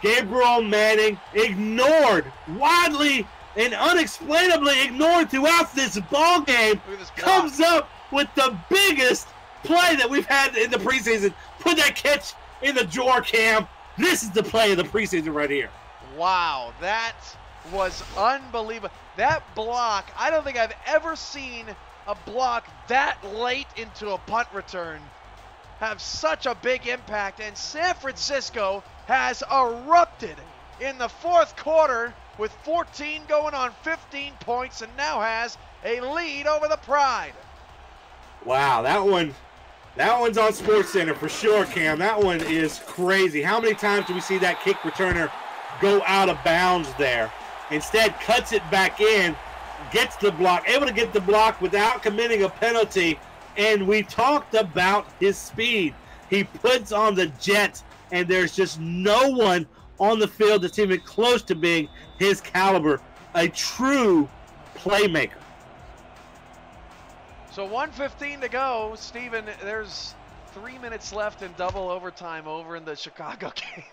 Gabriel Manning ignored, widely and unexplainably ignored throughout this ball game, comes up with the biggest play that we've had in the preseason. Put that catch in the drawer, Cam. This is the play of the preseason right here.
Wow, that was unbelievable. That block, I don't think I've ever seen a block that late into a punt return have such a big impact. And San Francisco has erupted in the fourth quarter with 14 going on 15 points and now has a lead over the Pride.
Wow, that one's on SportsCenter for sure, Cam. That one is crazy. How many times do we see that kick returner go out of bounds there? Instead, cuts it back in, gets the block, able to get the block without committing a penalty. And we talked about his speed. He puts on the jet, and there's just no one on the field that's even close to being his caliber. A true playmaker.
So 1:15 to go. Steven, there's 3 minutes left in double overtime over in the Chicago game.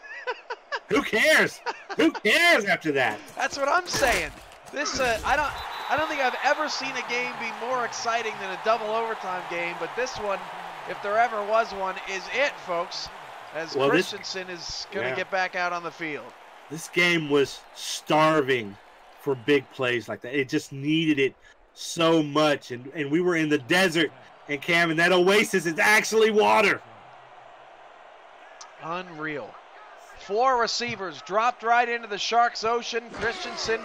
Who cares? Who cares after that?
That's what I'm saying. This I don't think I've ever seen a game be more exciting than a double overtime game, but this one, if there ever was one, is it, folks, as Christensen is going to get back out on the field.
This game was starving for big plays like that. It just needed it so much, and we were in the desert, and Cam, and that oasis is actually water.
Unreal. 4 receivers dropped right into the Sharks' ocean. Christensen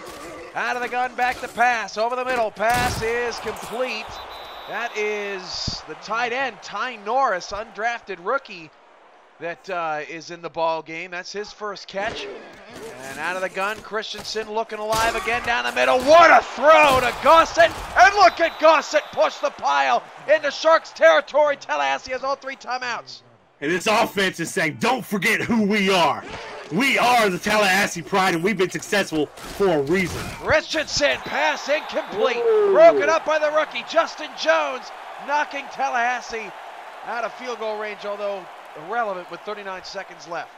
out of the gun, back to pass. Over the middle, pass is complete. That is the tight end, Ty Norris, undrafted rookie, that is in the ball game. That's his first catch. And out of the gun, Christensen looking alive again down the middle. What a throw to Gossett. And look at Gossett push the pile into Sharks territory. Tallahassee has all 3 timeouts.
And this offense is saying, don't forget who we are. We are the Tallahassee Pride, and we've been successful for a reason.
Christensen, pass incomplete. Whoa. Broken up by the rookie, Justin Jones, knocking Tallahassee out of field goal range, although irrelevant with 39 seconds left.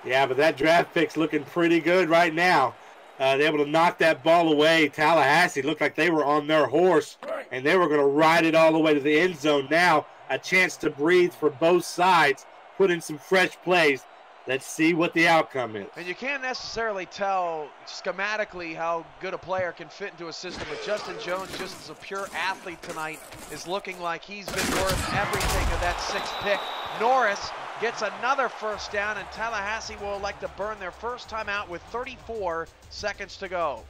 Yeah, but that draft pick's looking pretty good right now. They're able to knock that ball away. Tallahassee looked like they were on their horse, and they were going to ride it all the way to the end zone. Now, a chance to breathe for both sides, put in some fresh plays. Let's see what the outcome is.
And you can't necessarily tell schematically how good a player can fit into a system, but Justin Jones, just as a pure athlete tonight, is looking like he's been worth everything of that 6th pick. Norris gets another first down, and Tallahassee will elect to burn their first time out with 34 seconds to go.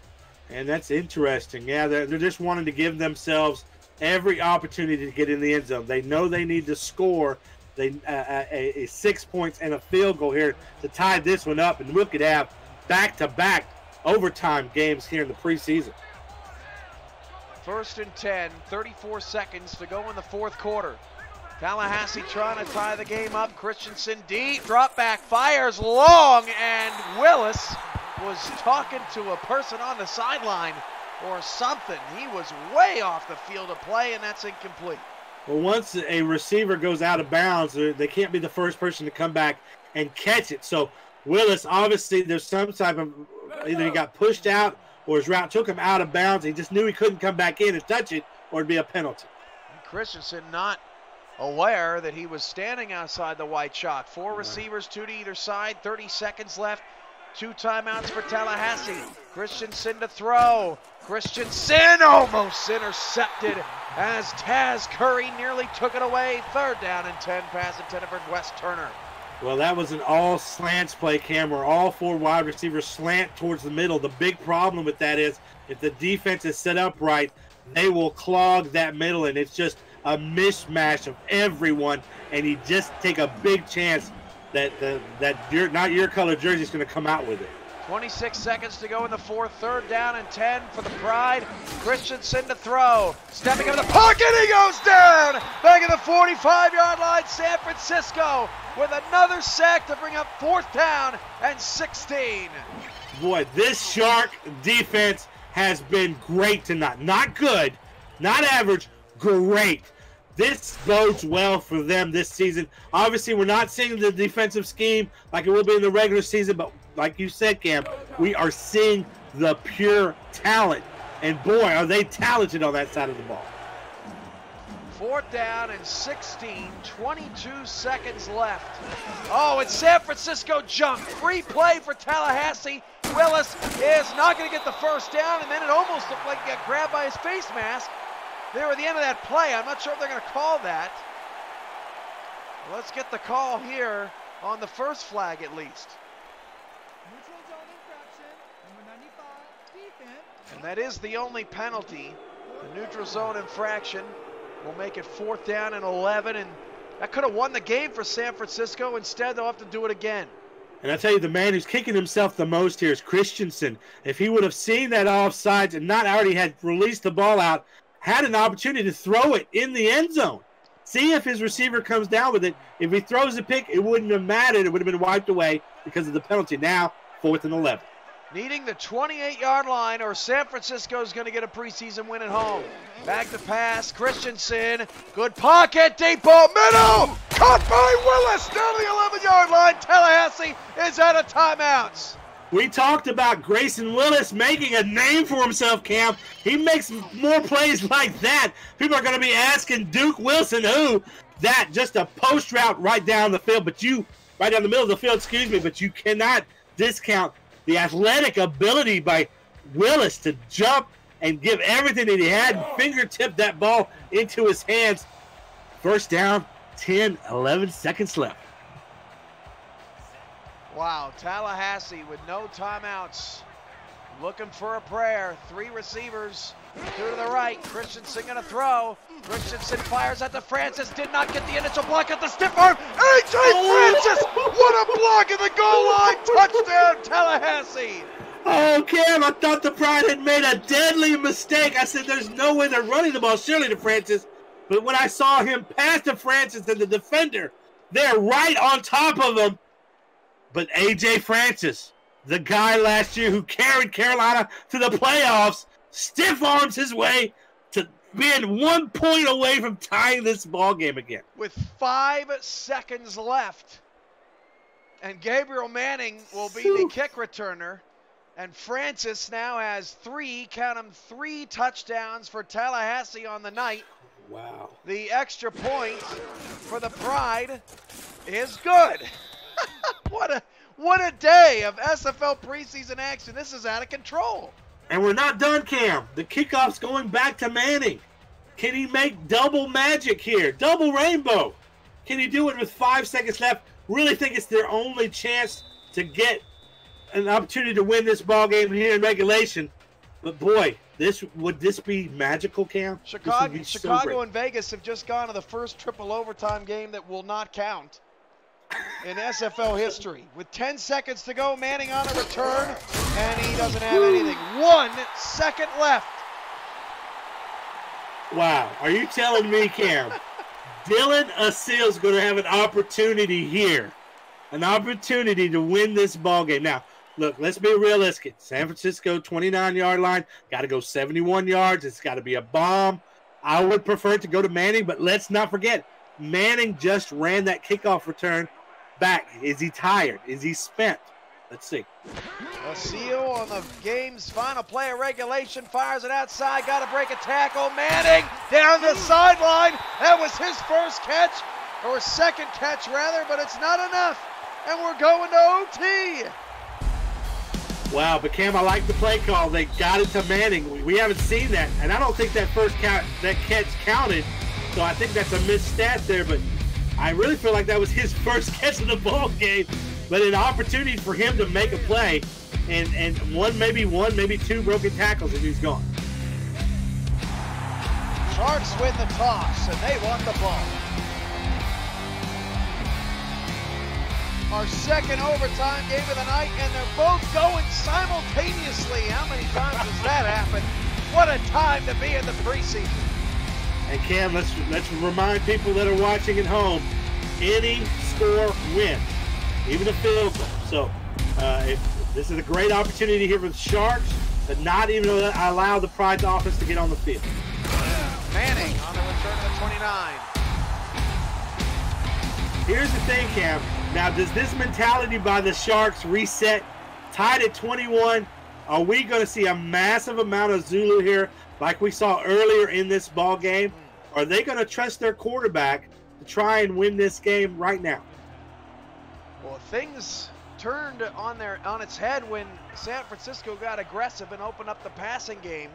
And that's interesting. Yeah, they're just wanting to give themselves every opportunity to get in the end zone. They know they need to score a 6 points and a field goal here to tie this one up, and we could have back-to-back overtime games here in the preseason.
1st and 10, 34 seconds to go in the 4th quarter. Tallahassee trying to tie the game up. Christensen deep, drop back, fires long, and Willis was talking to a person on the sideline or something. He was way off the field of play, and that's incomplete.
Well, once a receiver goes out of bounds, they can't be the first person to come back and catch it. So Willis, obviously, there's some type of, either he got pushed out or his route took him out of bounds. He just knew he couldn't come back in and touch it, or it'd be a penalty.
Christensen not aware that he was standing outside the white chalk. 4 receivers, 2 to either side, 30 seconds left. 2 timeouts for Tallahassee. Christensen to throw. Christensen almost intercepted as Taz Curry nearly took it away. 3rd down and 10, pass intended for Wes Turner.
Well, that was an all slants play, Cam, where all 4 wide receivers slant towards the middle. The big problem with that is if the defense is set up right, they will clog that middle, and it's just a mishmash of everyone, and you just take a big chance that not your color jersey is going to come out with it.
26 seconds to go in the fourth. 3rd down and 10 for the Pride. Christensen to throw. Stepping into the pocket, he goes down! Back at the 45-yard line, San Francisco with another sack to bring up 4th down and 16.
Boy, this Shark defense has been great tonight. Not good, not average, great. This bodes well for them this season. Obviously, we're not seeing the defensive scheme like it will be in the regular season, but like you said, Cam, we are seeing the pure talent. And boy, are they talented on that side of the ball.
4th down and 16, 22 seconds left. Oh, it's San Francisco jump. Free play for Tallahassee. Willis is not going to get the 1st down, and then it almost looked like he got grabbed by his face mask. They were at the end of that play. I'm not sure if they're going to call that. Let's get the call here on the first flag at least.
Neutral zone infraction, number 95, defense.
And that is the only penalty. The neutral zone infraction will make it 4th down and 11, and that could have won the game for San Francisco. Instead, they'll have to do it again.
And I tell you, the man who's kicking himself the most here is Christensen. If he would have seen that offsides and not already had released the ball out, had an opportunity to throw it in the end zone. See if his receiver comes down with it. If he throws a pick, it wouldn't have mattered. It would have been wiped away because of the penalty. Now, 4th and 11.
Needing the 28-yard line, or San Francisco's going to get a preseason win at home. Back to pass, Christensen. Good pocket, deep ball, middle! Caught by Willis down to the 11-yard line. Tallahassee is out of timeouts.
We talked about Grayson Willis making a name for himself, Cam. He makes more plays like that. People are going to be asking Duke Wilson who. That just a post route right down the field, right down the middle of the field, excuse me, but you cannot discount the athletic ability by Willis to jump and give everything that he had and fingertip that ball into his hands. 1st down, 10, 11 seconds left.
Wow, Tallahassee with no timeouts. Looking for a prayer. 3 receivers, 2 to the right. Christensen going to throw. Christensen fires at the Francis. Did not get the initial block at the stiff arm. A.J. Francis! What a block at the goal line. Touchdown, Tallahassee.
Oh, Cam, I thought the Pride had made a deadly mistake. I said there's no way they're running the ball, surely to Francis. But when I saw him pass to Francis and the defender, they're right on top of him. But A.J. Francis, the guy last year who carried Carolina to the playoffs, stiff arms his way to being 1 point away from tying this ball game again.
With 5 seconds left, and Gabriel Manning will be the kick returner, and Francis now has 3, count them, 3 touchdowns for Tallahassee on the night.
Wow.
The extra point for the Pride is good. What a day of SFL preseason action. This is out of control.
And we're not done, Cam. The kickoff's going back to Manning. Can he make double magic here? Double rainbow. Can he do it with 5 seconds left? Really think it's their only chance to get an opportunity to win this ball game here in regulation. But boy, would this be magical, Cam?
Chicago and Vegas have just gone to the first triple overtime game that will not count in SFL history. With 10 seconds to go, Manning on a return, and he doesn't have anything. 1 second left.
Wow. Are you telling me, Cam, Dylan Asil's going to have an opportunity here, an opportunity to win this ball game? Now, look, let's be realistic. San Francisco 29-yard line, got to go 71 yards. It's got to be a bomb. I would prefer it to go to Manning, but let's not forget, Manning just ran that kickoff return back. Is he tired? Is he spent? Let's see.
Asil on the game's final play of regulation fires it outside. Got to break a tackle. Manning down the sideline. That was his first catch, or second catch rather, but it's not enough. And we're going to OT.
Wow, but Cam, I like the play call. They got it to Manning. We haven't seen that, and I don't think that catch counted. So I think that's a missed stat there, but I really feel like that was his first catch of the ball game. But an opportunity for him to make a play, and maybe 2 broken tackles, and he's gone.
Sharks win the toss, and they want the ball. our second overtime game of the night, and they're both going simultaneously. How many times has that happened? What a time to be in the preseason.
And Cam, let's remind people that are watching at home, any score wins, even a field goal. So this is a great opportunity here for the Sharks to not even allow the Pride's offense to get on the field.
Manning on the return of the 29.
Here's the thing, Cam. Now, does this mentality by the Sharks reset? Tied at 21, are we going to see a massive amount of Zulu here like we saw earlier in this ball game? Are they going to trust their quarterback to try and win this game right now?
Well, things turned on its head when San Francisco got aggressive and opened up the passing game.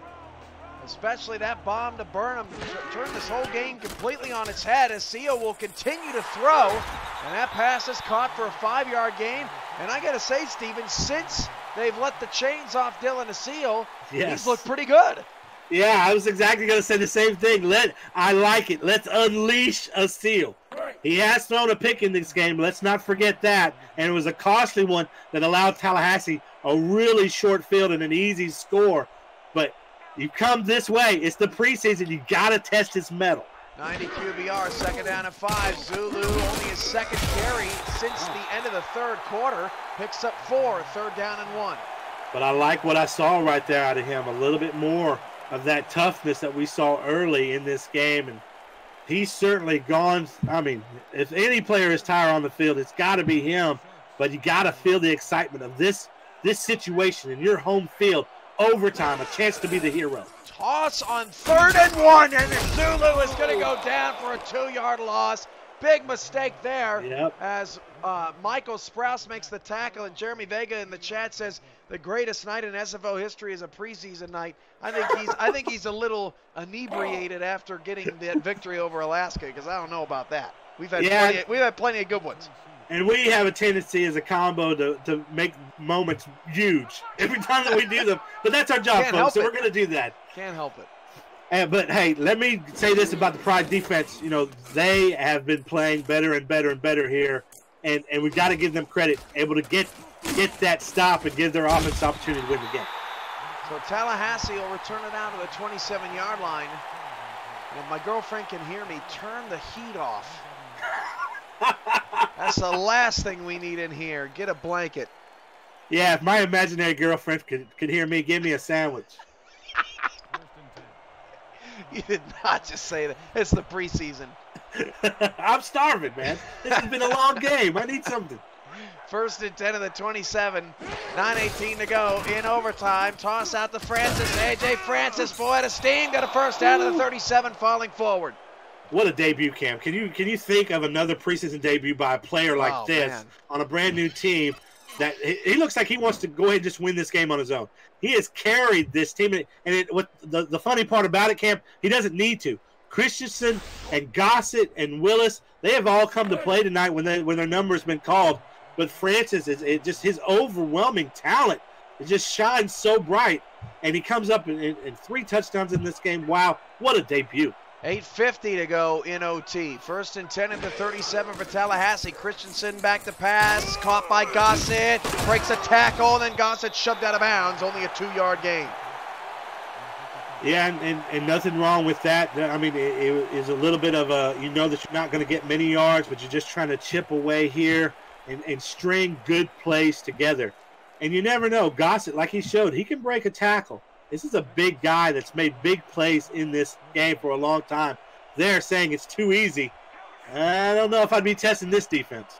Especially that bomb to Burnham turned this whole game completely on its head as Seal will continue to throw. And that pass is caught for a 5-yard gain. And I got to say, Steven, since they've let the chains off Dylan Seal, he's looked pretty good.
Yeah, I was exactly going to say the same thing. I like it. Let's unleash a Seal. He has thrown a pick in this game. Let's not forget that. And it was a costly one that allowed Tallahassee a really short field and an easy score. But you come this way, it's the preseason. You got to test his mettle.
90 QBR, second down and 5. Zulu, only his second carry since the end of the third quarter. Picks up 4, third down and 1.
But I like what I saw right there out of him. A little bit more of that toughness that we saw early in this game. And he's certainly gone. I mean, if any player is tired on the field, it's got to be him. But you got to feel the excitement of this situation in your home field. Overtime, a chance to be the hero.
Toss on 3rd and 1, and Zulu is going to go down for a 2-yard loss. Big mistake there as Michael Sprouse makes the tackle, and Jeremy Vega in the chat says the greatest night in SFO history is a preseason night. I think he's a little inebriated after getting that victory over Alaska, because I don't know about that. We've had plenty of good ones.
And we have a tendency as a combo to make moments huge every time that we do them. But that's our job, folks, so we're going to do that.
Can't help it.
But, hey, let me say this about the Pride defense. You know, they have been playing better and better and better here. And we've got to give them credit, able to get that stop and give their offense the opportunity to win the game.
So Tallahassee will return it out to the 27-yard line. And my girlfriend can hear me turn the heat off. That's the last thing we need in here. Get a blanket.
Yeah, if my imaginary girlfriend could hear me, give me a sandwich.
You did not just say that. It's the preseason.
I'm starving, man. This has been a long game. I need something.
1st and 10 of the 27. 9:18 to go in overtime. Toss out to Francis. A.J. Francis, boy, to steam. Got a first down to the 37, falling forward.
What a debut, Cam. Can you think of another preseason debut by a player like this on a brand new team that he looks like he wants to go ahead and just win this game on his own? He has carried this team. And what the funny part about it, Cam, he doesn't need to. Christensen and Gossett and Willis, they have all come to play tonight when their number has been called. But Francis, just his overwhelming talent. It just shines so bright. And he comes up in 3 touchdowns in this game. Wow, what a debut.
8:50 to go in OT. 1st and 10 at the 37 for Tallahassee. Christensen back to pass. Caught by Gossett. Breaks a tackle, and then Gossett shoved out of bounds. Only a 2-yard gain.
Yeah, and nothing wrong with that. I mean, it is a little bit of a, you know that you're not going to get many yards, but you're just trying to chip away here and string good plays together. And you never know. Gossett, like he showed, he can break a tackle. This is a big guy that's made big plays in this game for a long time. They're saying it's too easy. I don't know if I'd be testing this defense.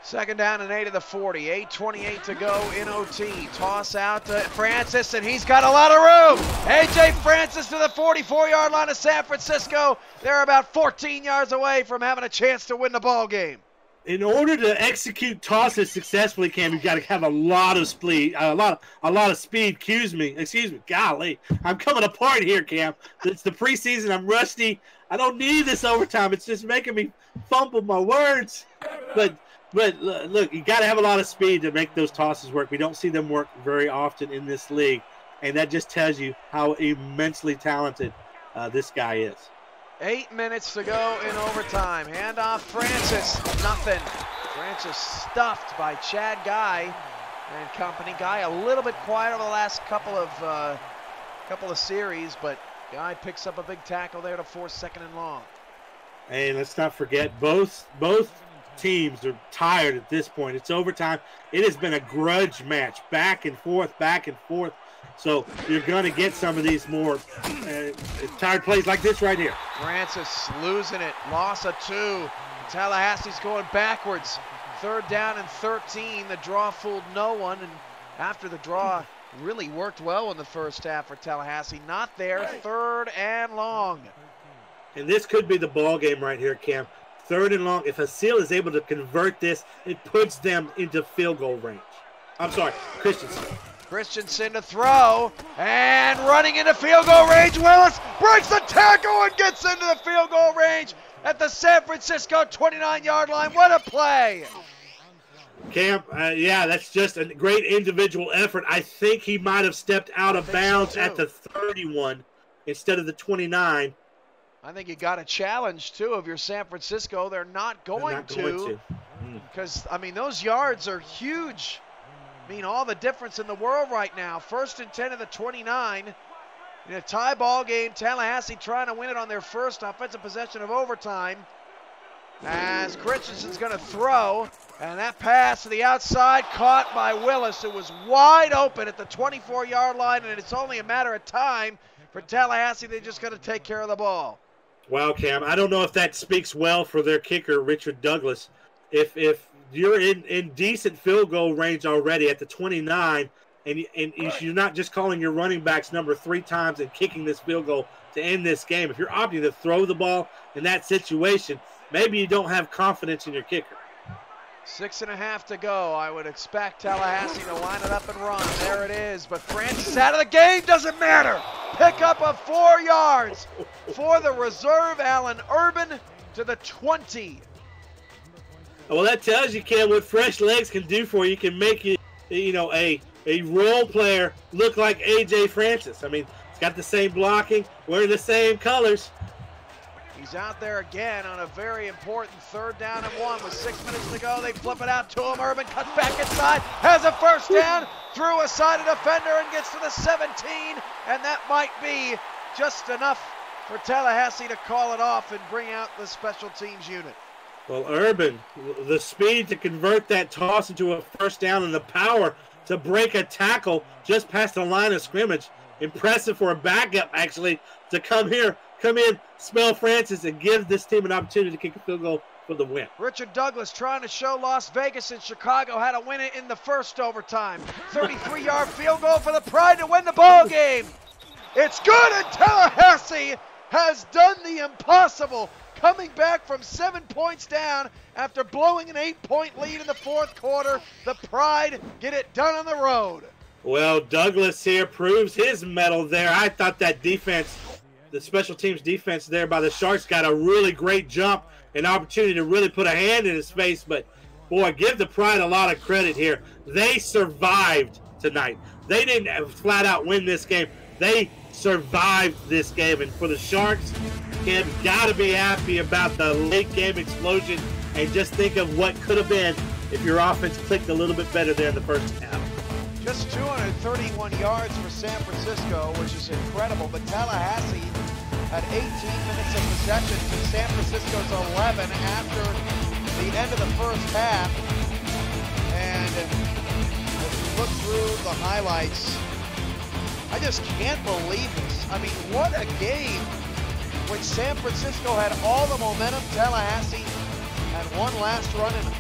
2nd down and 8 of the 40. 8:28 to go in OT. Toss out to Francis, and he's got a lot of room. A.J. Francis to the 44-yard line of San Francisco. They're about 14 yards away from having a chance to win the ball game.
In order to execute tosses successfully, Cam, you've got to have a lot of speed. A lot of speed. Excuse me. Golly, I'm coming apart here, Cam. It's the preseason. I'm rusty. I don't need this overtime. It's just making me fumble my words. But look, you got to have a lot of speed to make those tosses work. We don't see them work very often in this league, and that just tells you how immensely talented this guy is. 8
minutes to go in overtime. Handoff Francis. Nothing. Francis stuffed by Chad Guy and company. Guy a little bit quiet over the last couple of series, but Guy picks up a big tackle there to force 2nd and long.
And let's not forget, both teams are tired at this point. It's overtime. It has been a grudge match, back and forth. So you're going to get some of these more tired plays like this right here.
Francis losing it, loss of 2. Tallahassee's going backwards. 3rd down and 13. The draw fooled no one, and after the draw really worked well in the first half for Tallahassee. Not there, 3rd and long.
And this could be the ball game right here, Cam. 3rd and long. If Haseel is able to convert this, it puts them into field goal range. I'm sorry, Christensen
to throw, and running into field goal range. Willis breaks the tackle and gets into the field goal range at the San Francisco 29-yard line. What a play!
Cam, yeah, that's just a great individual effort. I think he might have stepped out of bounds at the 31 instead of the 29.
I think you got a challenge, too, of your San Francisco. They're not going to. Because, I mean, those yards are huge. I mean, all the difference in the world right now. 1st and 10 of the 29. In a tie ball game, Tallahassee trying to win it on their first offensive possession of overtime. As Christensen's going to throw, and that pass to the outside caught by Willis. It was wide open at the 24-yard line, and it's only a matter of time for Tallahassee. They're just going to take care of the ball.
Wow, Cam, I don't know if that speaks well for their kicker, Richard Douglas. If you're in decent field goal range already at the 29, and you're not just calling your running backs number 3 times and kicking this field goal to end this game. If you're opting to throw the ball in that situation, maybe you don't have confidence in your kicker.
6.5 to go. I would expect Tallahassee to line it up and run. There it is. But Francis out of the game. Doesn't matter. Pick up of 4 yards for the reserve. Allen Urban to the 20.
Well, that tells you, Cam, what fresh legs can do for you. Can make you, a role player look like A.J. Francis. I mean, he's got the same blocking, wearing the same colors.
He's out there again on a very important 3rd down and 1 with 6 minutes to go. They flip it out to him. Urban cuts back inside, has a 1st down, through a side defender and gets to the 17, and that might be just enough for Tallahassee to call it off and bring out the special teams unit.
Well, Urban, the speed to convert that toss into a 1st down and the power to break a tackle just past the line of scrimmage. Impressive for a backup, actually, to come in, spell Francis, and give this team an opportunity to kick a field goal for the win.
Richard Douglas trying to show Las Vegas and Chicago how to win it in the first overtime. 33-yard field goal for the Pride to win the ball game. It's good, and Tallahassee has done the impossible, coming back from 7 points down after blowing an 8-point lead in the 4th quarter. The Pride get it done on the road.
Well, Douglas here proves his mettle there. I thought that defense, the special teams defense there by the Sharks, got a really great jump, an opportunity to really put a hand in his face. But, boy, give the Pride a lot of credit here. They survived tonight. They didn't flat out win this game. They survived this game. And for the Sharks, Cam's got to be happy about the late game explosion and just think of what could have been if your offense clicked a little bit better there in the first half.
Just 231 yards for San Francisco, which is incredible, but Tallahassee had 18 minutes of possession to San Francisco's 11 after the end of the first half. And as we look through the highlights, I just can't believe this. I mean, what a game when San Francisco had all the momentum. Tallahassee had one last run in it.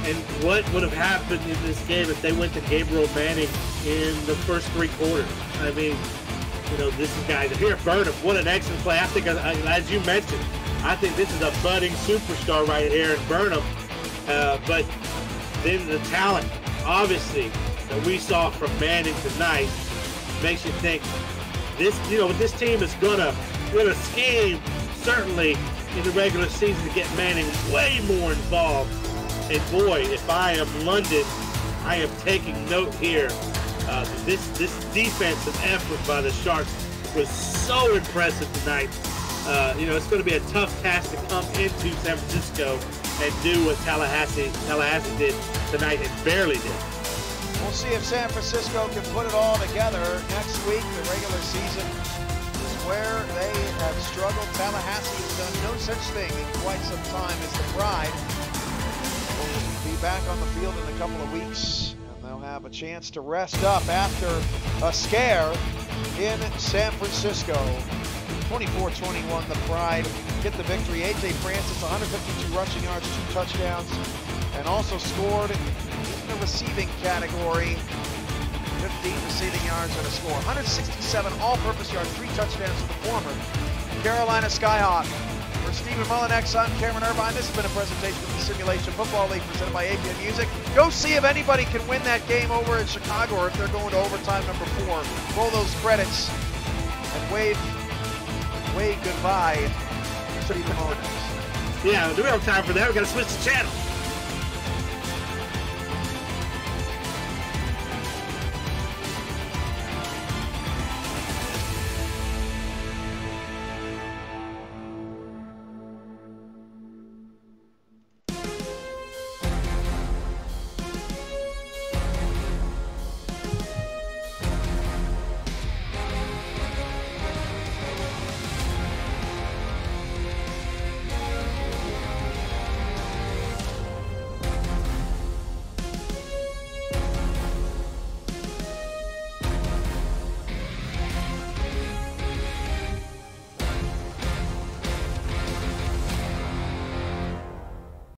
And what would have happened in this game if they went to Gabriel Manning in the first 3 quarters? I mean, this guy here, Burnham, what an excellent play. I think, as you mentioned, I think this is a budding superstar right here in Burnham. But then the talent, obviously, that we saw from Manning tonight makes you think this team is gonna scheme certainly in the regular season to get Manning way more involved. And boy, if I am London, I am taking note here. This defensive effort by the Sharks was so impressive tonight. it's going to be a tough task to come into San Francisco and do what Tallahassee did tonight and barely did.
We'll see if San Francisco can put it all together next week. The regular season is where they have struggled. Tallahassee has done no such thing in quite some time as the Pride. Will be back on the field in a couple of weeks, and they'll have a chance to rest up after a scare in San Francisco. 24-21, the Pride get the victory. A.J. Francis, 152 rushing yards, 2 touchdowns, and also scored in the receiving category, 15 receiving yards and a score. 167 all-purpose yards, 3 touchdowns to the former Carolina Skyhawk. For Stephen Mullinex, I'm Cameron Irvine. This has been a presentation of the Simulation Football League presented by APN Music. Go see if anybody can win that game over in Chicago, or if they're going to overtime number 4. Roll those credits and wave goodbye to Stephen Mullinex.
Yeah, do we have time for that? We got to switch the channel.